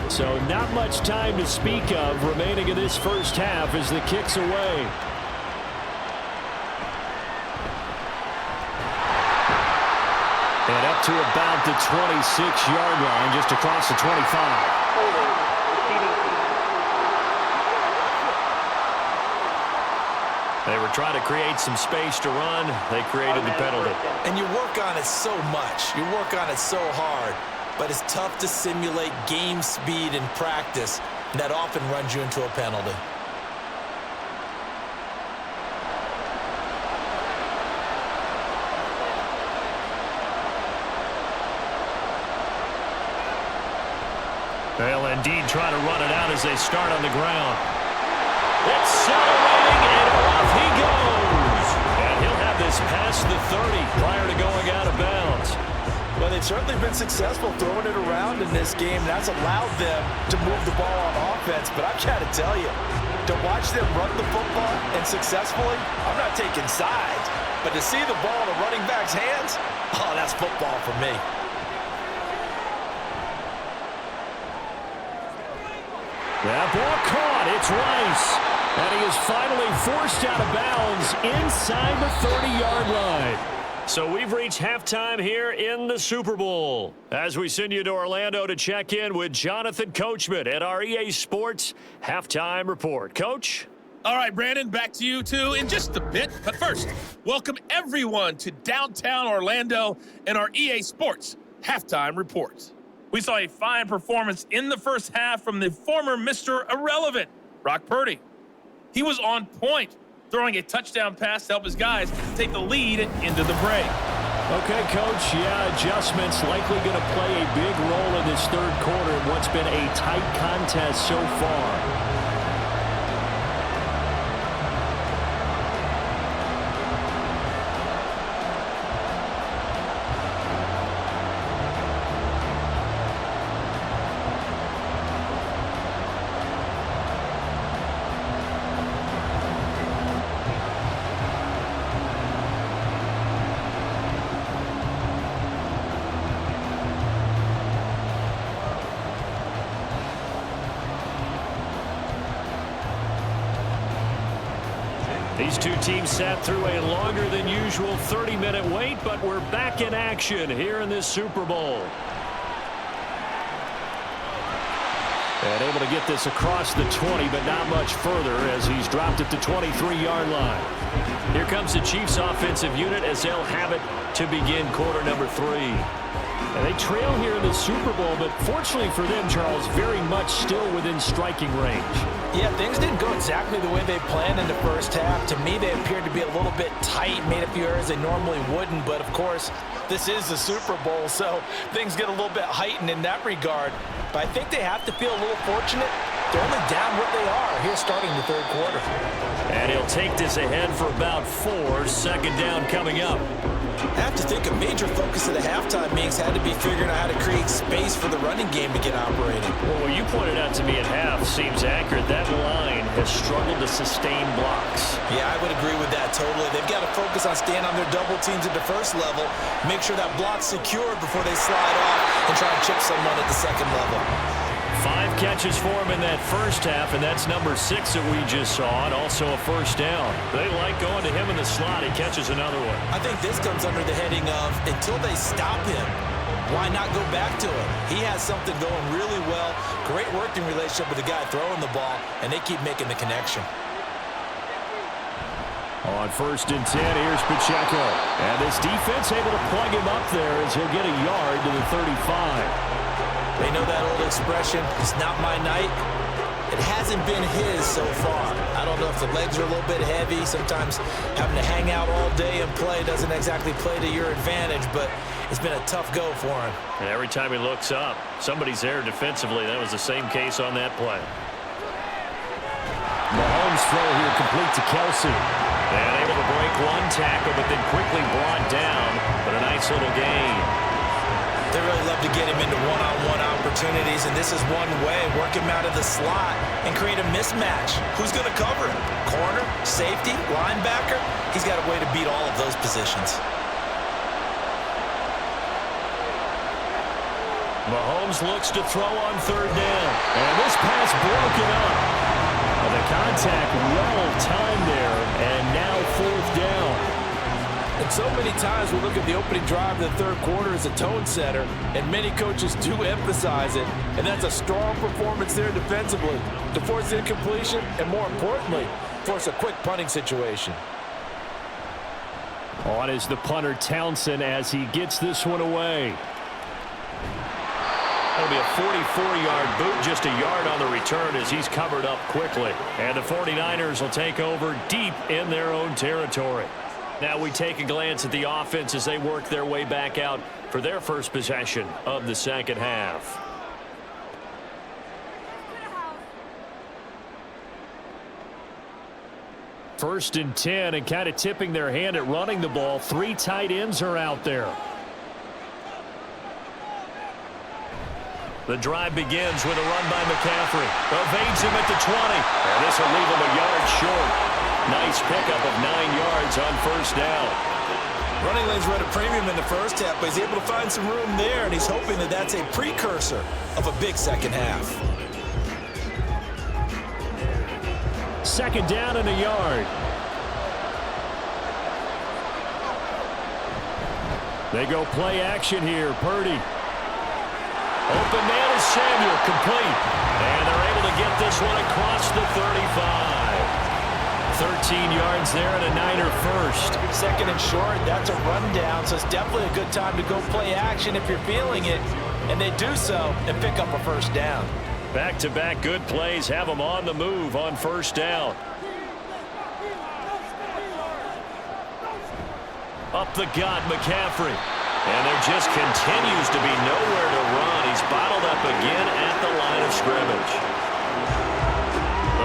Speaker 2: So not much time to speak of remaining in this first half as the kick's away. And up to about the 26-yard line, just across the 25.
Speaker 4: They were trying to create some space to run. They created the penalty.
Speaker 3: And you work on it so much. You work on it so hard. But it's tough to simulate game speed in practice. And that often runs you into a penalty.
Speaker 4: They'll indeed try to run it out as they start on the ground. Accelerating, and off he goes. And he'll have this past the 30 prior to going out of bounds.
Speaker 3: Well, they've certainly been successful throwing it around in this game. That's allowed them to move the ball on offense. But I've got to tell you, to watch them run the football and successfully, I'm not taking sides. But to see the ball in a running back's hands, oh, that's football for me.
Speaker 2: That ball caught. It's Rice. And he is finally forced out of bounds inside the 30-yard line. So we've reached halftime here in the Super Bowl. As we send you to Orlando to check in with Jonathan Coachman at our EA Sports Halftime Report. Coach?
Speaker 6: All right, Brandon, back to you two in just a bit. But first, welcome everyone to downtown Orlando and our EA Sports Halftime Report. We saw a fine performance in the first half from the former Mr. Irrelevant, Brock Purdy. He was on point, throwing a touchdown pass to help his guys take the lead into the break.
Speaker 2: Okay, Coach. Yeah, adjustments likely going to play a big role in this third quarter in what's been a tight contest so far. These two teams sat through a longer than usual 30-minute wait, but we're back in action here in this Super Bowl. And able to get this across the 20, but not much further as he's dropped it to 23-yard line. Here comes the Chiefs offensive unit as they'll have it to begin quarter number 3. And they trail here in the Super Bowl, but fortunately for them, Charles, very much still within striking range.
Speaker 3: Yeah, things didn't go exactly the way they planned in the first half. To me, they appeared to be a little bit tight, made a few errors they normally wouldn't. But, of course, this is the Super Bowl, so things get a little bit heightened in that regard. But I think they have to feel a little fortunate. They're only down what they are here starting the third quarter.
Speaker 2: And he'll take this ahead for about 4. Second down coming up.
Speaker 3: I have to think a major focus of the halftime meetings had to be figuring out how to create space for the running game to get operating.
Speaker 2: Well, what you pointed out to me at half seems accurate. That line has struggled to sustain blocks.
Speaker 3: Yeah, I would agree with that totally. They've got to focus on staying on their double teams at the first level, make sure that block's secured before they slide off and try and chip someone at the second level.
Speaker 2: 5 catches for him in that first half, and that's number 6 that we just saw, and also a first down. They like going to him in the slot. He catches another one.
Speaker 3: I think this comes under the heading of until they stop him, why not go back to him? He has something going really well, great working relationship with the guy throwing the ball, and they keep making the connection.
Speaker 2: On 1st and 10, here's Pacheco. And this defense able to plug him up there as he'll get a yard to the 35.
Speaker 3: They know that old expression, it's not my night. It hasn't been his so far. I don't know if the legs are a little bit heavy. Sometimes having to hang out all day and play doesn't exactly play to your advantage, but it's been a tough go for him.
Speaker 2: And every time he looks up, somebody's there defensively. That was the same case on that play. Mahomes throw here complete to Kelsey. And able to break one tackle, but then quickly brought down. But a nice little gain.
Speaker 3: They really love to get him into one-on-one opportunities, and this is one way, work him out of the slot and create a mismatch. Who's going to cover him? Corner, safety, linebacker? He's got a way to beat all of those positions.
Speaker 2: Mahomes looks to throw on 3rd down. And this pass broken up. The contact well timed there, and now 4th down.
Speaker 3: And so many times we look at the opening drive of the third quarter as a tone setter, and many coaches do emphasize it, and that's a strong performance there defensively to force incompletion and, more importantly, force a quick punting situation.
Speaker 2: On is the punter Townsend as he gets this one away. That'll be a 44-yard boot, just a yard on the return as he's covered up quickly. And the 49ers will take over deep in their own territory. Now we take a glance at the offense as they work their way back out for their first possession of the second half. First and 10, and kind of tipping their hand at running the ball. 3 tight ends are out there. The drive begins with a run by McCaffrey. Evades him at the 20. And this will leave him a yard short. Nice pickup of 9 yards on 1st down.
Speaker 3: Running lanes were at a premium in the first half, but he's able to find some room there, and he's hoping that that's a precursor of a big second half.
Speaker 2: 2nd down and a yard. They go play action here. Purdy. Open man is Samuel, complete. And they're able to get this one across the 35. 13 yards there and a Niner first.
Speaker 3: Second and short, that's a rundown, so it's definitely a good time to go play action if you're feeling it. And they do so and pick up a first down.
Speaker 2: Back-to-back good plays have them on the move on first down. Up the gut, McCaffrey. And there just continues to be nowhere to run. He's bottled up again at the line of scrimmage.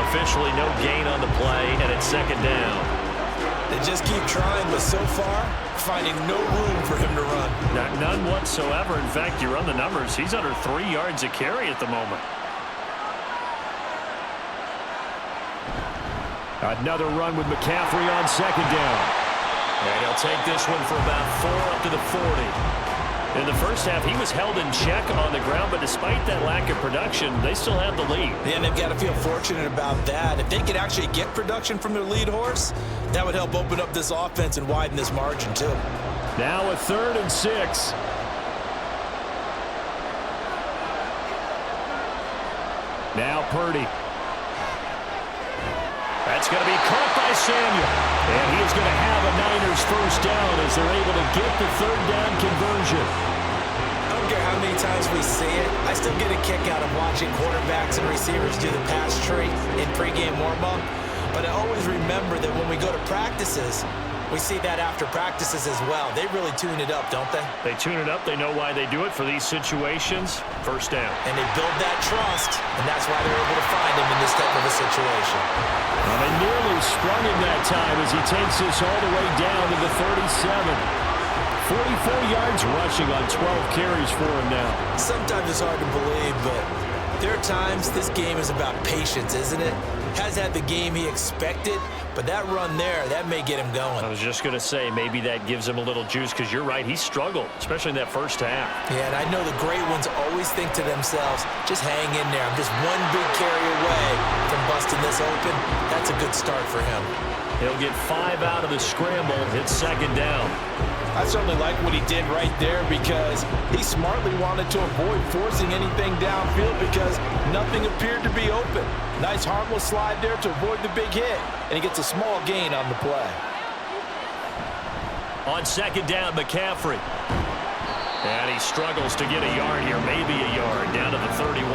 Speaker 2: Officially no gain on the play, and it's second down.
Speaker 3: They just keep trying, but so far, finding no room for him to run.
Speaker 2: None whatsoever. In fact, you run the numbers. He's under 3 yards a carry at the moment. Another run with McCaffrey on second down.
Speaker 4: And he'll take this one for about 4 up to the 40.
Speaker 2: In the first half, he was held in check on the ground, but despite that lack of production, they still have the lead.
Speaker 3: And they've got to feel fortunate about that. If they could actually get production from their lead horse, that would help open up this offense and widen this margin, too.
Speaker 2: Now a 3rd and 6. Now Purdy. That's going to be caught by Samuel. And he is going to have a Niners first down as they're able to get the 3rd down conversion.
Speaker 3: I don't care how many times we see it, I still get a kick out of watching quarterbacks and receivers do the pass tree in pregame warm-up. But I always remember that when we go to practices, we see that after practices as well. They really tune it up, don't they?
Speaker 2: They tune it up. They know why they do it for these situations. First down.
Speaker 3: And they build that trust, and that's why they're able to find him in this type of a situation.
Speaker 2: Well, they nearly sprung him that time as he takes this all the way down to the 37. 44 yards rushing on 12 carries for him now.
Speaker 3: Sometimes it's hard to believe, but there are times this game is about patience, isn't it? Has had the game he expected, but that run there, that may get him going.
Speaker 2: I was just going to say, maybe that gives him a little juice, because you're right, he struggled, especially in that first half.
Speaker 3: Yeah, and I know the great ones always think to themselves, just hang in there. I'm just one big carry away from busting this open. That's a good start for him.
Speaker 2: He'll get 5 out of the scramble, hit second down.
Speaker 3: I certainly like what he did right there because he smartly wanted to avoid forcing anything downfield because nothing appeared to be open. Nice harmless slide there to avoid the big hit, and he gets a small gain on the play.
Speaker 2: On second down, McCaffrey. And he struggles to get a yard here, maybe a yard, down to the 31.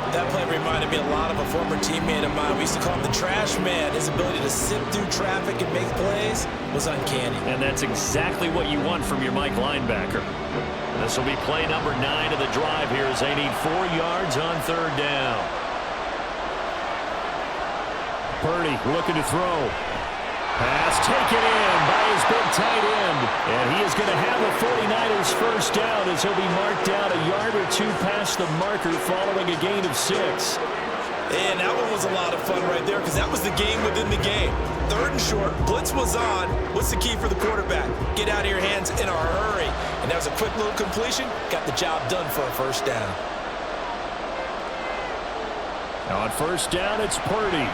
Speaker 3: That play reminded me a lot of a former teammate of mine. We used to call him the trash man. His ability to sift through traffic and make plays was uncanny.
Speaker 2: And that's exactly what you want from your Mike linebacker. This will be play number 9 of the drive here as they need 4 yards on third down. Purdy looking to throw. Pass taken in by his big tight end. And he is going to have a 49ers first down as he'll be marked down a yard or 2 past the marker following a gain of 6.
Speaker 3: And that one was a lot of fun right there because that was the game within the game. 3rd and short, blitz was on. What's the key for the quarterback? Get out of your hands in a hurry. And that was a quick little completion. Got the job done for a first down.
Speaker 2: Now on first down, it's Purdy.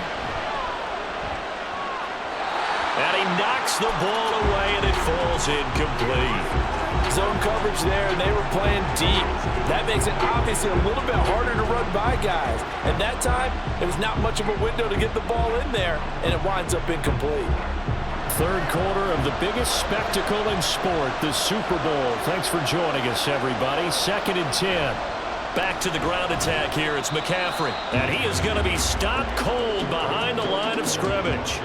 Speaker 2: And he knocks the ball away, and it falls incomplete.
Speaker 3: Zone coverage there, and they were playing deep. That makes it obviously a little bit harder to run by guys. And that time, there was not much of a window to get the ball in there, and it winds up incomplete.
Speaker 2: Third quarter of the biggest spectacle in sport, the Super Bowl. Thanks for joining us, everybody. 2nd and 10. Back to the ground attack here. It's McCaffrey. And he is going to be stopped cold behind the line of scrimmage.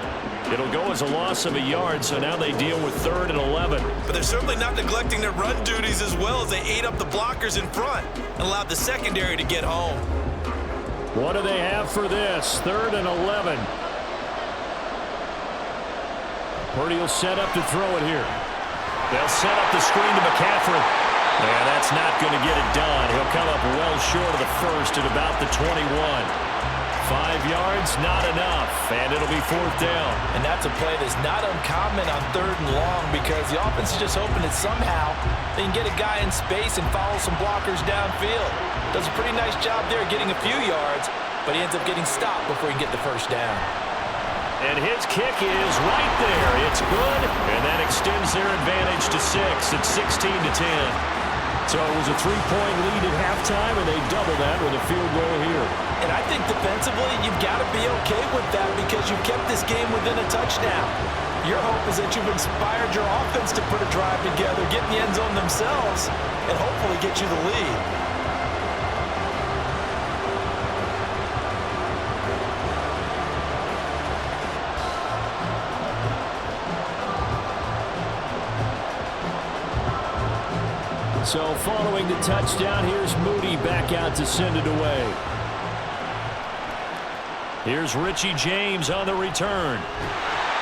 Speaker 2: It'll go as a loss of a yard, so now they deal with 3rd and 11.
Speaker 3: But they're certainly not neglecting their run duties as well as they ate up the blockers in front and allowed the secondary to get home.
Speaker 2: What do they have for this? 3rd and 11. Purdy will set up to throw it here. They'll set up the screen to McCaffrey. And that's not going to get it done. He'll come up well short of the first at about the 21. 5 yards, not enough, and it'll be 4th down.
Speaker 3: And that's a play that's not uncommon on 3rd and long because the offense is just hoping that somehow they can get a guy in space and follow some blockers downfield. Does a pretty nice job there getting a few yards, but he ends up getting stopped before he can get the first down.
Speaker 4: And his kick is right there. It's good, and that extends their advantage to 6. It's 16-10.
Speaker 2: So it was a 3-point lead at halftime, and they double that with a field goal here.
Speaker 3: And I think defensively, you've got to be okay with that because you've kept this game within a touchdown. Your hope is that you've inspired your offense to put a drive together, get in the end zone themselves, and hopefully get you the lead.
Speaker 2: So following the touchdown, here's Moody back out to send it away.
Speaker 4: Here's Richie James on the return.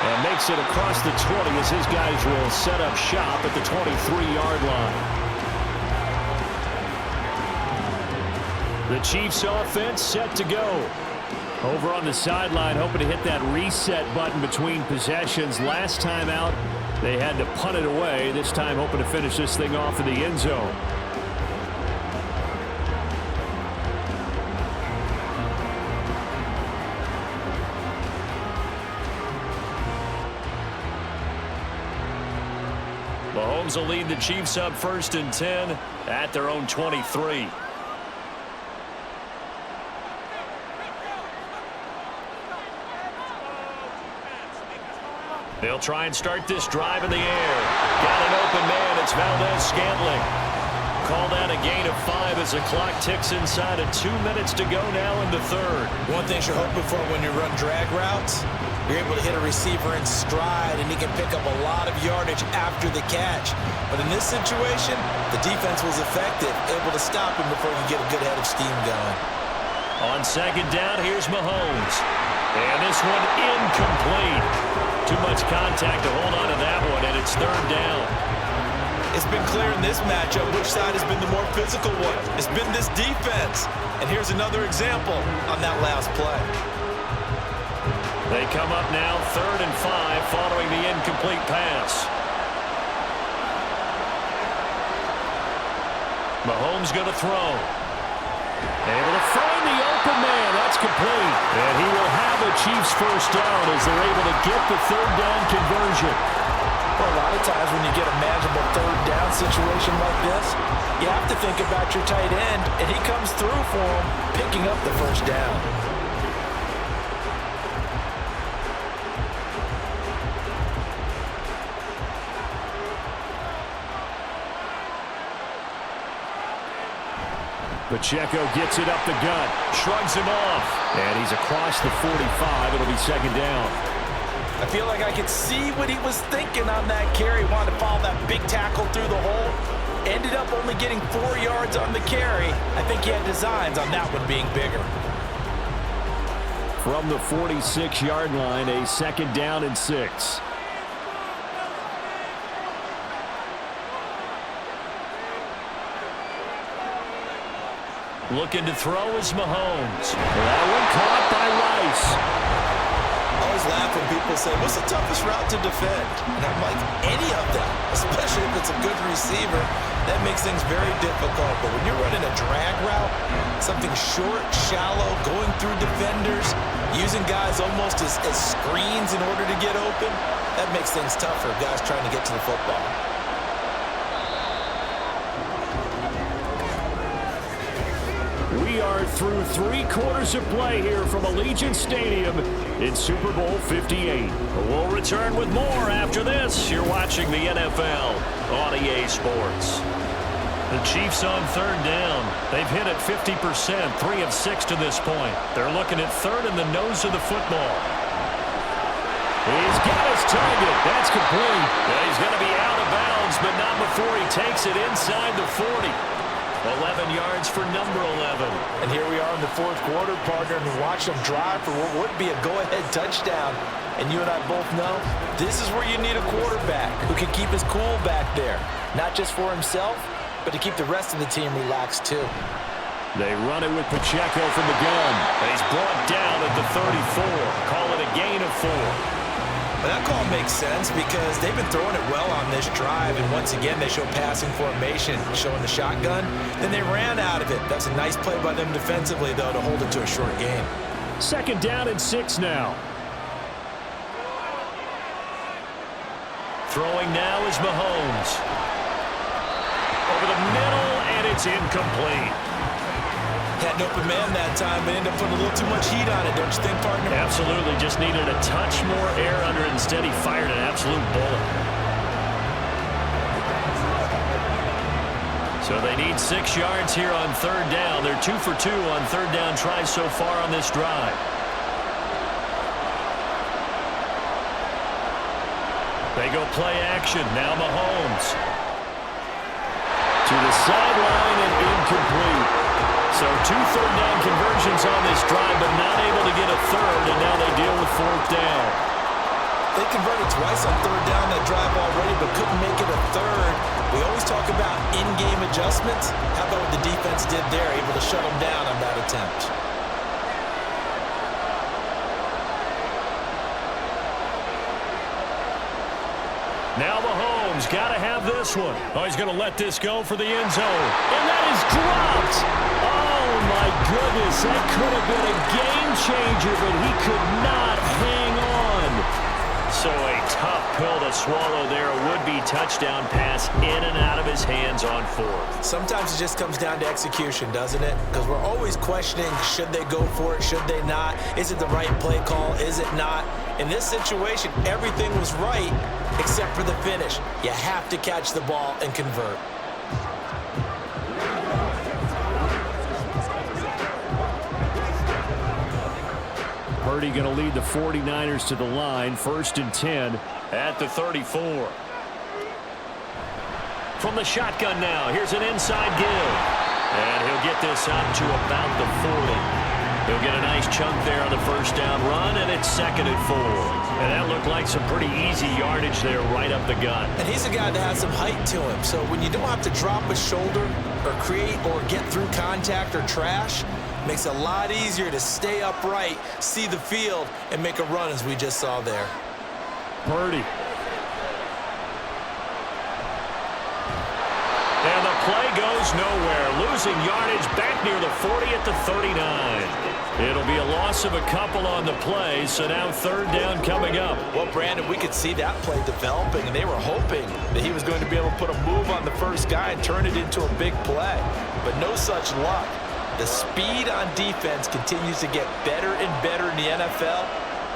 Speaker 4: And makes it across the 20 as his guys will set up shop at the 23-yard line. The Chiefs offense set to go. Over on the sideline, hoping to hit that reset button between possessions. Last time out, they had to punt it away. This time hoping to finish this thing off in the end zone. Mahomes will lead the Chiefs up 1st and 10 at their own 23. They'll try and start this drive in the air. Got an open man. It's Valdez-Scantling. Call that a gain of 5 as the clock ticks inside of 2 minutes to go now in the third.
Speaker 3: One thing you're hoping for when you run drag routes, you're able to hit a receiver in stride, and he can pick up a lot of yardage after the catch. But in this situation, the defense was effective, able to stop him before he could get a good head of steam going.
Speaker 4: On 2nd down, here's Mahomes. And this one incomplete. Too much contact to hold on to that one, and it's 3rd down.
Speaker 3: It's been clear in this matchup which side has been the more physical one. It's been this defense. And here's another example on that last play.
Speaker 4: They come up now 3rd and 5 following the incomplete pass. Mahomes going to throw. Able to find the open man. That's complete. And he will have the Chiefs' 1st down as they're able to get the 3rd down conversion.
Speaker 3: Well, a lot of times when you get a manageable 3rd down situation like this, you have to think about your tight end, and he comes through for him, picking up the 1st down.
Speaker 2: Pacheco gets it up the gut, shrugs him off, and he's across the 45. It'll be 2nd down.
Speaker 3: I feel like I could see what he was thinking on that carry. Wanted to follow that big tackle through the hole. Ended up only getting 4 yards on the carry. I think he had designs on that one being bigger.
Speaker 2: From the 46-yard line, a 2nd down and 6.
Speaker 4: Looking to throw is Mahomes. That one caught by Rice.
Speaker 3: I always laugh when people say, what's the toughest route to defend? And I'm like, any of them, especially if it's a good receiver. That makes things very difficult. But when you're running a drag route, something short, shallow, going through defenders, using guys almost as screens in order to get open, that makes things tougher, guys trying to get to the football.
Speaker 2: We are through 3 quarters of play here from Allegiant Stadium in Super Bowl 58.
Speaker 4: We'll return with more after this. You're watching the NFL on EA Sports. The Chiefs on 3rd down. They've hit it 50%, 3 of 6 to this point. They're looking at 3rd in the nose of the football.
Speaker 2: He's got his target. That's complete.
Speaker 4: He's going to be out of bounds, but not before he takes it inside the 40. 11 yards for number 11.
Speaker 3: And here we are in the 4th quarter, partner, and watch them drive for what would be a go-ahead touchdown. And you and I both know this is where you need a quarterback who can keep his cool back there. Not just for himself, but to keep the rest of the team relaxed too.
Speaker 2: They run it with Pacheco from the gun.
Speaker 4: He's brought down at the 34. Call it a gain of 4.
Speaker 3: But that call makes sense because they've been throwing it well on this drive, and once again they show passing formation, showing the shotgun. Then they ran out of it. That's a nice play by them defensively, though, to hold it to a short gain.
Speaker 2: 2nd down and 6 now. Throwing now is Mahomes. Over the middle, and it's incomplete.
Speaker 3: Had an open man that time, but ended up putting a little too much heat on it, don't you think, partner?
Speaker 2: Absolutely. Just needed a touch more air under it. Instead, he fired an absolute bullet. So they need 6 yards here on third down. They're 2 for 2 on third down tries so far on this drive. They go play action. Now Mahomes. To the sideline and incomplete. So 2 third down conversions on this drive, but not able to get a third, and now they deal with fourth down.
Speaker 3: They converted twice on third down that drive already, but couldn't make it a third. We always talk about in-game adjustments. How about what the defense did there, able to shut them down on that attempt?
Speaker 2: Now Mahomes got to have this one. Oh, he's going to let this go for the end zone. And that is dropped. Oh, my goodness. That could have been a game changer, but he could not hang on. So a tough pill to swallow there. A would-be touchdown pass in and out of his hands on fourth.
Speaker 3: Sometimes it just comes down to execution, doesn't it? Because we're always questioning, should they go for it, should they not? Is it the right play call, is it not? In this situation, everything was right except for the finish. You have to catch the ball and convert.
Speaker 2: Purdy going to lead the 49ers to the line. 1st and 10 at the 34. From the shotgun now, here's an inside give. And he'll get this up to about the 40. He'll get a nice chunk there on the first down run, and it's 2nd and 4. And that looked like some pretty easy yardage there right up the gut.
Speaker 3: And he's a guy that has some height to him, so when you don't have to drop a shoulder or create or get through contact or trash, makes it a lot easier to stay upright, see the field, and make a run as we just saw there.
Speaker 2: Purdy. And the play goes nowhere. Losing yardage back near the 40 at the 39. It'll be a loss of a couple on the play, so now 3rd down coming up.
Speaker 3: Well, Brandon, we could see that play developing, and they were hoping that he was going to be able to put a move on the first guy and turn it into a big play. But no such luck. The speed on defense continues to get better and better in the NFL.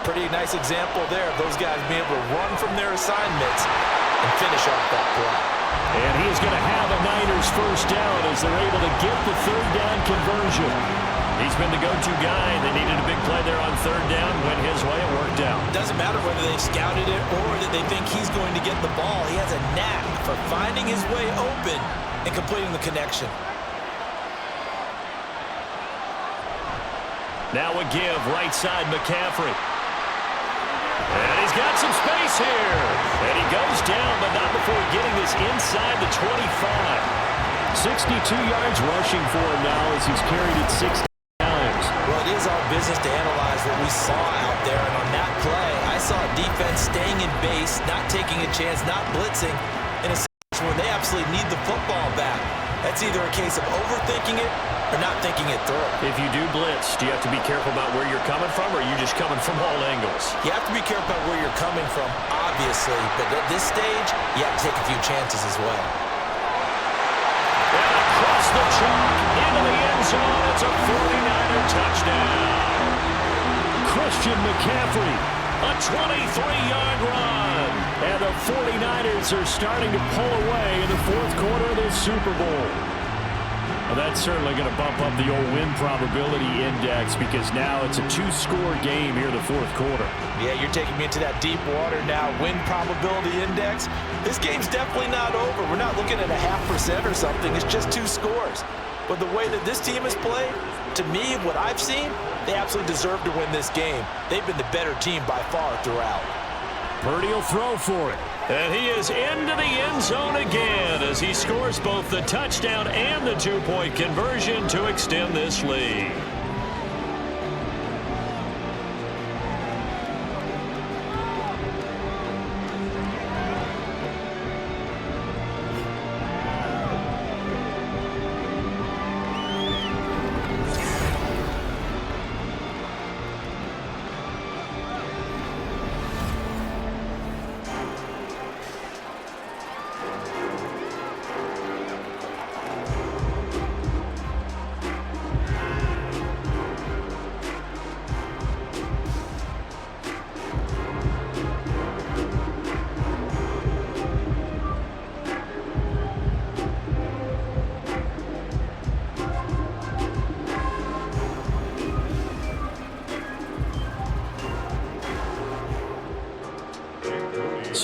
Speaker 3: Pretty nice example there of those guys being able to run from their assignments and finish off that play.
Speaker 2: And he is going to have a Niners first down as they're able to get the 3rd down conversion. He's been the go-to guy. They needed a big play there on 3rd down. Went his way. It worked out.
Speaker 3: Doesn't matter whether they scouted it or that they think he's going to get the ball. He has a knack for finding his way open and completing the connection.
Speaker 2: Now a give, right side McCaffrey. And he's got some space here. And he goes down, but not before getting this inside the 25. 62 yards rushing for him now as he's carried it 6 times.
Speaker 3: Well, it is our business to analyze what we saw out there. And on that play, I saw defense staying in base, not taking a chance, not blitzing, in a situation where they absolutely need the football back. That's either a case of overthinking it or not thinking it through.
Speaker 2: If you do blitz, do you have to be careful about where you're coming from, or are you just coming from all angles?
Speaker 3: You have to be careful about where you're coming from, obviously, but at this stage, you have to take a few chances as well.
Speaker 2: And across the chalk, into the end zone, it's a 49er touchdown. Christian McCaffrey, a 23-yard run. And the 49ers are starting to pull away in the 4th quarter of this Super Bowl. Well, that's certainly going to bump up the old win probability index because now it's a 2-score game here in the 4th quarter.
Speaker 3: Yeah, you're taking me into that deep water now. Win probability index. This game's definitely not over. We're not looking at a 0.5% or something. It's just 2 scores. But the way that this team has played, to me, what I've seen, they absolutely deserve to win this game. They've been the better team by far throughout.
Speaker 2: Purdy will throw for it. And he is into the end zone again as he scores both the touchdown and the 2-point conversion to extend this lead.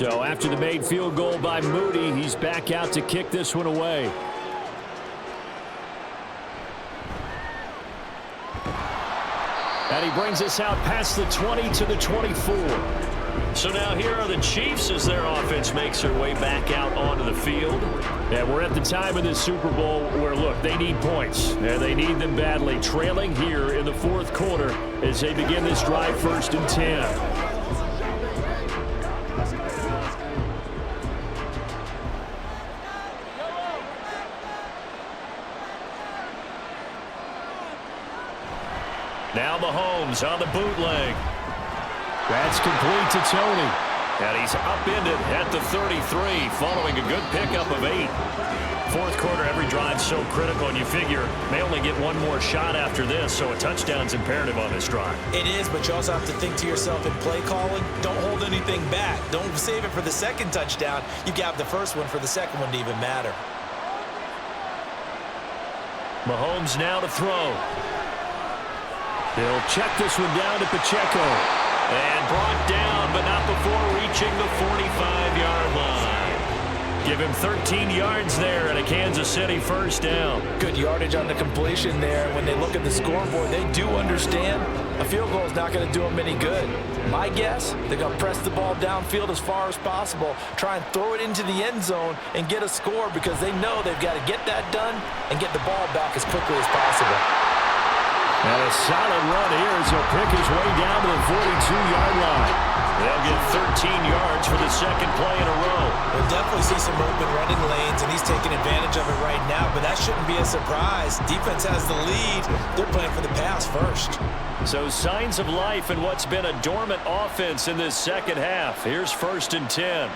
Speaker 2: So after the made field goal by Moody, he's back out to kick this one away. And he brings us out past the 20 to the 24.
Speaker 4: So now here are the Chiefs as their offense makes their way back out onto the field.
Speaker 2: And we're at the time of this Super Bowl where, look, they need points. And they need them badly. Trailing here in the fourth quarter as they begin this drive, 1st and 10.
Speaker 4: Now Mahomes on the bootleg.
Speaker 2: That's complete to Tony.
Speaker 4: And he's upended at the 33 following a good pickup of 8. Fourth quarter, every drive so critical, and you figure may only get one more shot after this, so a touchdown's imperative on this drive.
Speaker 3: It is, but you also have to think to yourself in play calling, don't hold anything back. Don't save it for the second touchdown. You got the first one for the second one to even matter.
Speaker 4: Mahomes now to throw.
Speaker 2: He'll check this one down to Pacheco.
Speaker 4: And brought down, but not before reaching the 45-yard line. Give him 13 yards there and a Kansas City first down.
Speaker 3: Good yardage on the completion there. When they look at the scoreboard, they do understand a field goal is not going to do them any good. My guess, they're going to press the ball downfield as far as possible, try and throw it into the end zone and get a score because they know they've got to get that done and get the ball back as quickly as possible.
Speaker 2: And a solid run here as he'll pick his way down to the 42-yard line.
Speaker 4: They'll get 13 yards for the second play in a row.
Speaker 3: We'll definitely see some open running lanes, and he's taking advantage of it right now, but that shouldn't be a surprise. Defense has the lead. They're playing for the pass first.
Speaker 4: So signs of life in what's been a dormant offense in this second half. Here's 1st and 10.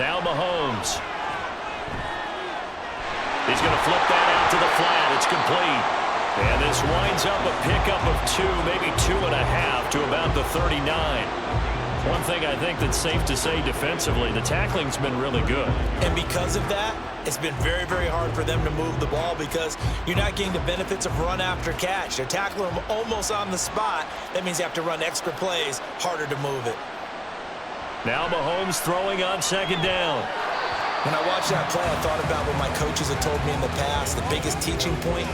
Speaker 4: Now Mahomes. He's going to flip that out to the flat. It's complete. And this winds up a pickup of 2, maybe 2.5 to about the 39. One thing I think that's safe to say defensively, the tackling's been really good.
Speaker 3: And because of that, it's been very, very hard for them to move the ball because you're not getting the benefits of run after catch. They're tackling them almost on the spot. That means you have to run extra plays, harder to move it.
Speaker 4: Now Mahomes throwing on 2nd down.
Speaker 3: When I watched that play, I thought about what my coaches have told me in the past. The biggest teaching point,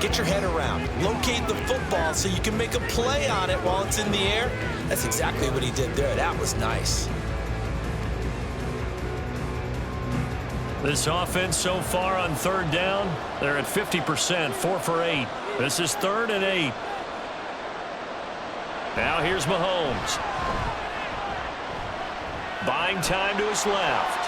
Speaker 3: get your head around. Locate the football so you can make a play on it while it's in the air. That's exactly what he did there. That was nice.
Speaker 4: This offense so far on 3rd down, they're at 50%, 4 for 8. This is 3rd and 8. Now here's Mahomes. Buying time to his left.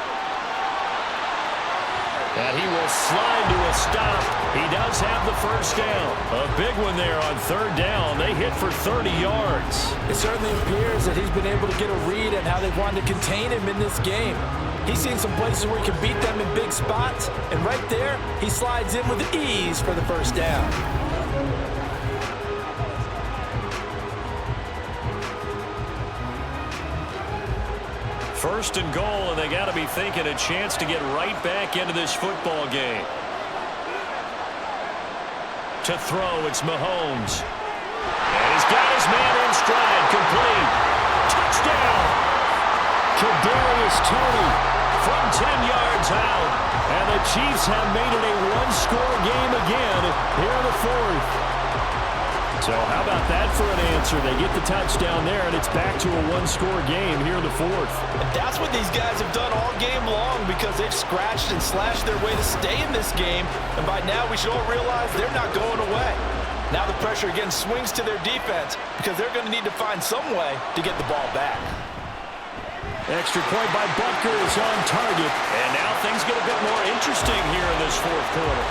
Speaker 4: And he will slide to a stop. He does have the first down. A big one there on 3rd down. They hit for 30 yards.
Speaker 3: It certainly appears that he's been able to get a read on how they've wanted to contain him in this game. He's seen some places where he can beat them in big spots. And right there, he slides in with ease for the first down.
Speaker 4: 1st and goal, and they got to be thinking a chance to get right back into this football game. To throw, it's Mahomes. And he's got his man in stride, complete. Touchdown!
Speaker 2: Kadarius Toney
Speaker 4: from 10 yards out.
Speaker 2: And the Chiefs have made it a one-score game again here in the 4th. So how about that for an answer? They get the touchdown there, and it's back to a one-score game here in the 4th.
Speaker 3: And that's what these guys have done all game long because they've scratched and slashed their way to stay in this game. And by now, we should all realize they're not going away. Now the pressure again swings to their defense because they're going to need to find some way to get the ball back.
Speaker 2: Extra point by Butker is on target.
Speaker 4: And now things get a bit more interesting here in this 4th quarter.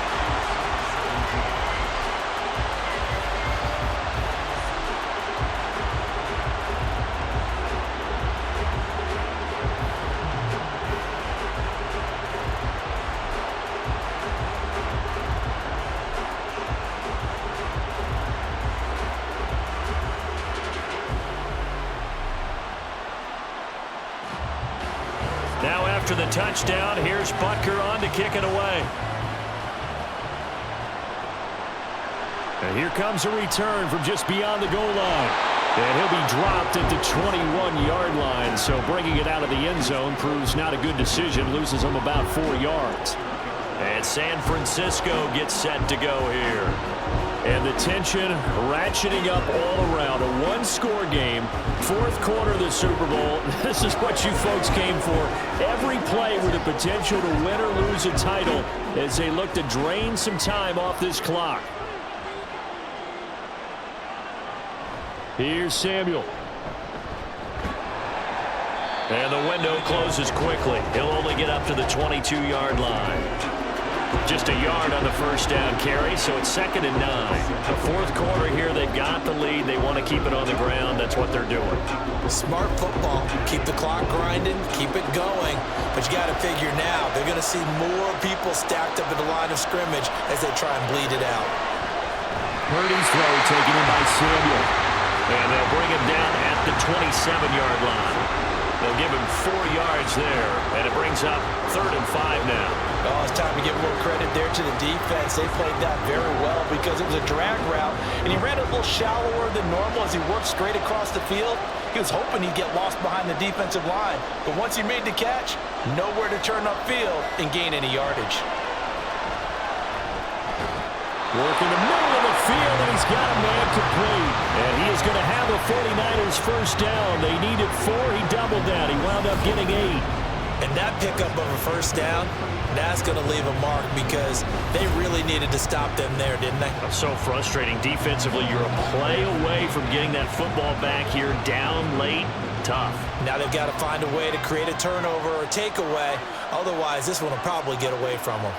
Speaker 4: Now after the touchdown, here's Butker on to kick it away.
Speaker 2: And here comes a return from just beyond the goal line. And he'll be dropped at the 21-yard line. So bringing it out of the end zone proves not a good decision. Loses him about 4 yards.
Speaker 4: And San Francisco gets set to go here.
Speaker 2: And the tension ratcheting up all around. A one-score game, fourth quarter of the Super Bowl. This is what you folks came for. Every play with the potential to win or lose a title as they look to drain some time off this clock. Here's Samuel.
Speaker 4: And the window closes quickly. He'll only get up to the 22-yard line. Just a yard on the first down carry, so it's 2nd and 9. The fourth quarter here, they've got the lead. They want to keep it on the ground. That's what they're doing.
Speaker 3: Smart football. Keep the clock grinding, keep it going. But you got to figure now, they're going to see more people stacked up at the line of scrimmage as they try and bleed it out.
Speaker 2: Purdy's throw taken in by Samuel.
Speaker 4: And they'll bring him down at the 27-yard line. They'll give him 4 yards there, and it brings up 3rd and 5 now.
Speaker 3: Oh, it's time to give a little credit there to the defense. They played that very well because it was a drag route, and he ran it a little shallower than normal as he worked straight across the field. He was hoping he'd get lost behind the defensive line, but once he made the catch, nowhere to turn upfield and gain any yardage.
Speaker 2: Working the middle of the field, and he's got a man complete. And he is going to have a 49ers first down. They needed 4. He doubled that. He wound up getting 8.
Speaker 3: And that pickup of a first down, that's going to leave a mark because they really needed to stop them there, didn't they?
Speaker 4: That's so frustrating. Defensively, you're a play away from getting that football back here down late. Tough.
Speaker 3: Now they've got to find a way to create a turnover or takeaway. Otherwise, this one will probably get away from them.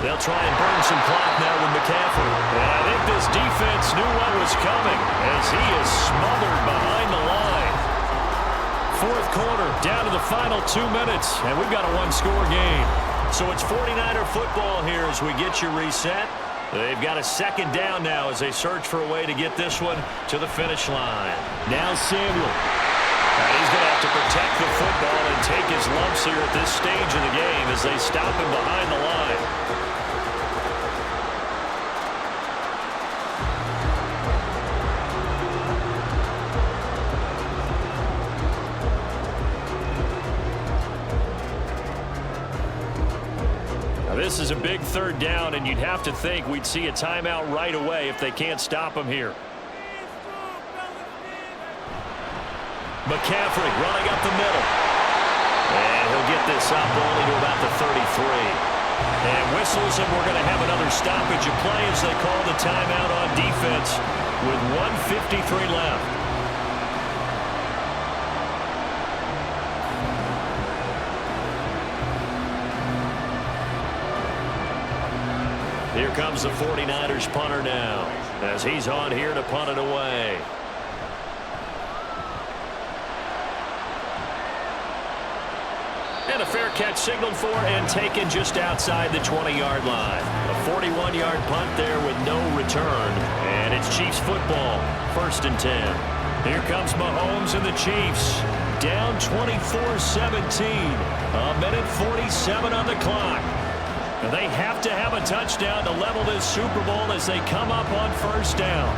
Speaker 4: They'll try and burn some clock now with McCaffrey. And I think this defense knew what was coming as he is smothered behind the line. Fourth quarter, down to the final 2 minutes, and we've got a one-score game. So it's 49er football here as we get you reset. They've got a 2nd down now as they search for a way to get this one to the finish line.
Speaker 2: Now Samuel.
Speaker 4: And he's going to have to protect the football and take his lumps here at this stage of the game as they stop him behind the line. This is a big 3rd down, and you'd have to think we'd see a timeout right away if they can't stop him here. McCaffrey running up the middle. And he'll get this up only to about the 33. And whistles, and we're going to have another stoppage of play as they call the timeout on defense with 1:53 left. Here comes the 49ers punter now as he's on here to punt it away. And a fair catch signaled for and taken just outside the 20-yard line. A 41-yard punt there with no return. And it's Chiefs football, 1st and 10. Here comes Mahomes and the Chiefs. Down 24-17. A minute 47 on the clock. And they have to have a touchdown to level this Super Bowl as they come up on 1st down.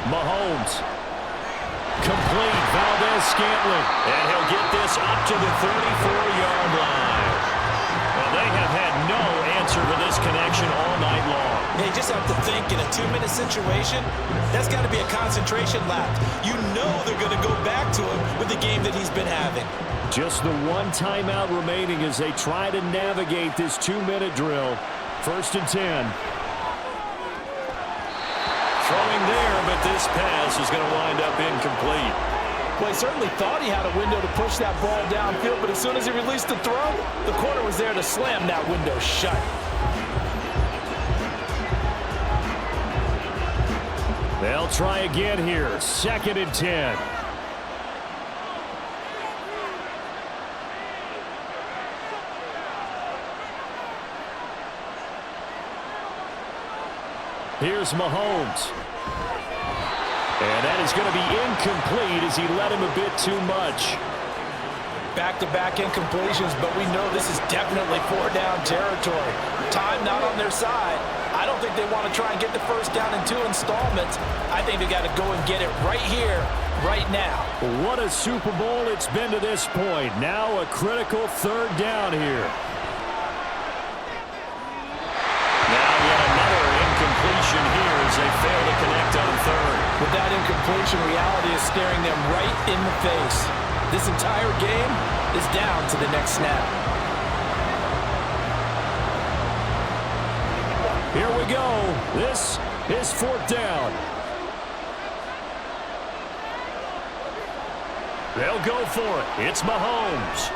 Speaker 4: Mahomes. Complete. Valdez-Scantling. And he'll get this up to the 34-yard line. Well, they have had no answer for this connection all night long.
Speaker 3: Yeah, you just have to think in a 2-minute situation, that's got to be a concentration lap. You know they're going to go back to him with the game that he's been having.
Speaker 2: Just the one timeout remaining as they try to navigate this 2-minute drill. 1st and 10.
Speaker 4: Throwing there, but this pass is going to wind up incomplete.
Speaker 3: Well, he certainly thought he had a window to push that ball downfield, but as soon as he released the throw, the corner was there to slam that window shut.
Speaker 2: They'll try again here. 2nd and 10. Here's Mahomes. And that is going to be incomplete as he led him a bit too much.
Speaker 3: Back-to-back incompletions, but we know this is definitely 4-down territory. Time not on their side. I don't think they want to try and get the first down in 2 installments. I think they got to go and get it right here, right now.
Speaker 2: What a Super Bowl it's been to this point. Now a critical 3rd down here.
Speaker 4: Now yet another incompletion here as they fail to connect on 3rd.
Speaker 3: With that incompletion, reality is staring them right in the face. This entire game is down to the next snap.
Speaker 2: Here we go. This is 4th down. They'll go for it. It's Mahomes.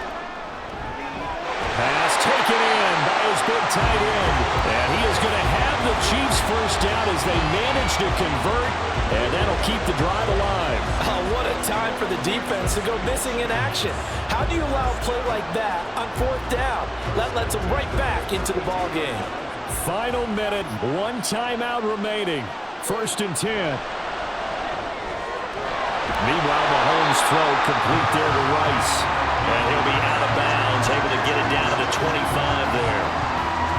Speaker 2: Pass taken in by his big tight end. And he is going to have the Chiefs first down as they manage to convert. And that'll keep the drive alive.
Speaker 3: Oh, what a time for the defense to go missing in action. How do you allow a play like that on 4th down? That lets them right back into the ball game.
Speaker 2: Final minute, 1 timeout remaining. 1st and 10. Meanwhile, Mahomes' throw complete there to Rice.
Speaker 4: And he'll be out of bounds, able to get it down to 25 there.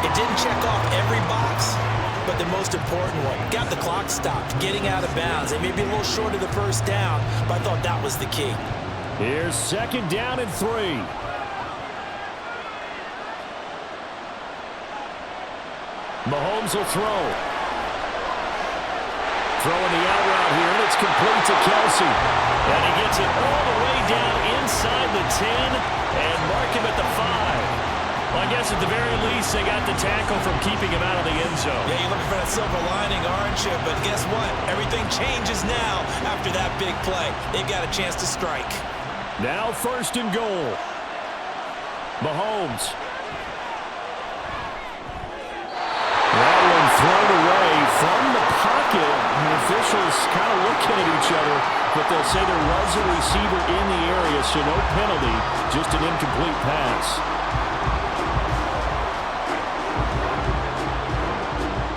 Speaker 3: It didn't check off every box, but the most important one. Got the clock stopped, getting out of bounds. They may be a little short of the first down, but I thought that was the key.
Speaker 2: Here's 2nd down and 3. Mahomes will throw. Throwing the out route here, and it's complete to Kelsey.
Speaker 4: And he gets it all the way down inside the 10 and mark him at the 5. Well, I guess at the very least, they got the tackle from keeping him out of the end zone.
Speaker 3: Yeah, you're looking for that silver lining, aren't you? But guess what? Everything changes now after that big play. They've got a chance to strike.
Speaker 2: Now 1st and goal. Mahomes. That one thrown away from the pocket. The officials kind of looking at each other, but they'll say there was a receiver in the area, so no penalty, just an incomplete pass.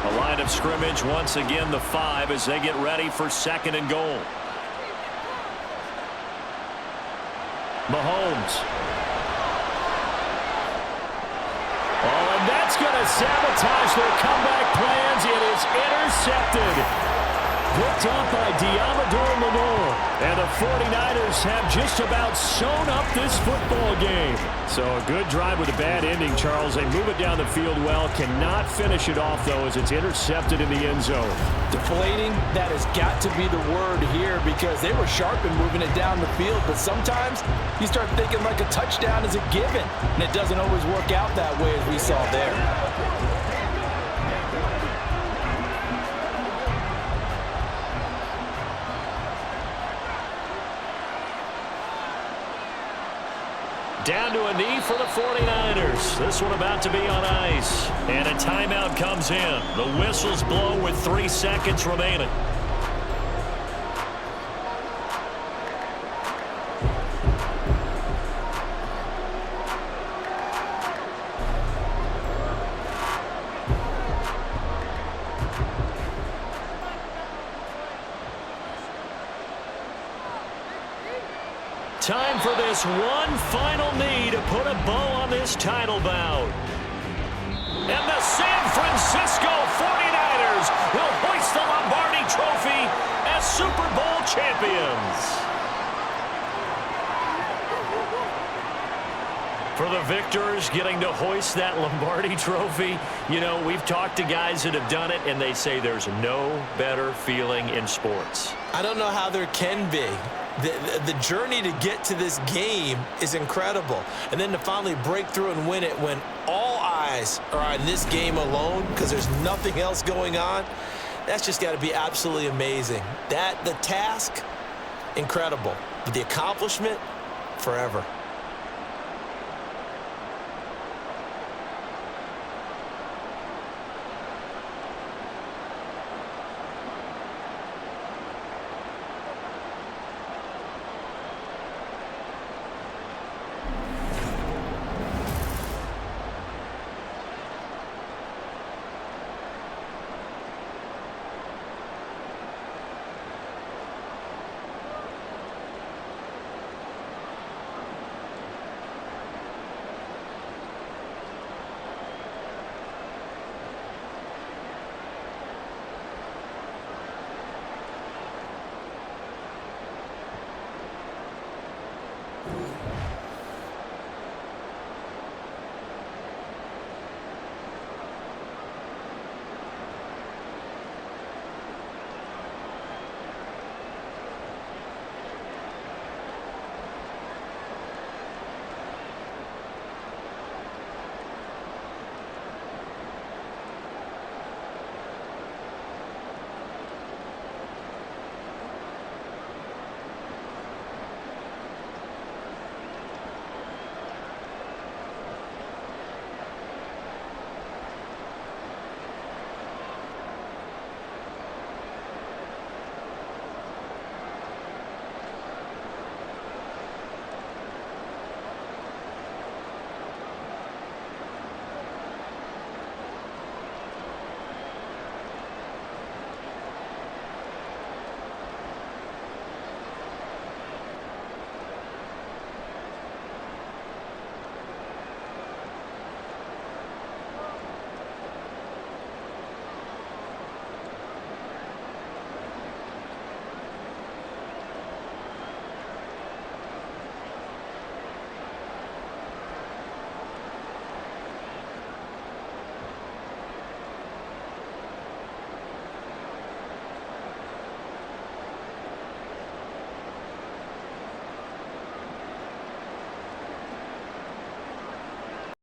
Speaker 4: A line of scrimmage, once again the 5 as they get ready for 2nd and goal. Mahomes.
Speaker 2: Oh, and that's going to sabotage their comeback plans. It is intercepted. Picked up by Deommodore Lenoir. And the 49ers have just about sewn up this football game.
Speaker 4: So a good drive with a bad ending, Charles. They move it down the field well. Cannot finish it off, though, as it's intercepted in the end zone.
Speaker 3: Deflating, that has got to be the word here because they were sharp in moving it down the field. But sometimes you start thinking like a touchdown is a given. And it doesn't always work out that way as we saw there.
Speaker 4: Down to a knee for the 49ers. This one about to be on ice. And a timeout comes in. The whistles blow with 3 seconds remaining. Time for this one final knee to put a bow on this title bout. And the San Francisco 49ers will hoist the Lombardi Trophy as Super Bowl champions. For the victors getting to hoist that Lombardi Trophy, you know, we've talked to guys that have done it, and they say there's no better feeling in sports.
Speaker 3: I don't know how there can be. The journey to get to this game is incredible. And then to finally break through and win it when all eyes are on this game alone because there's nothing else going on, that's just got to be absolutely amazing. The task, incredible. But the accomplishment, forever.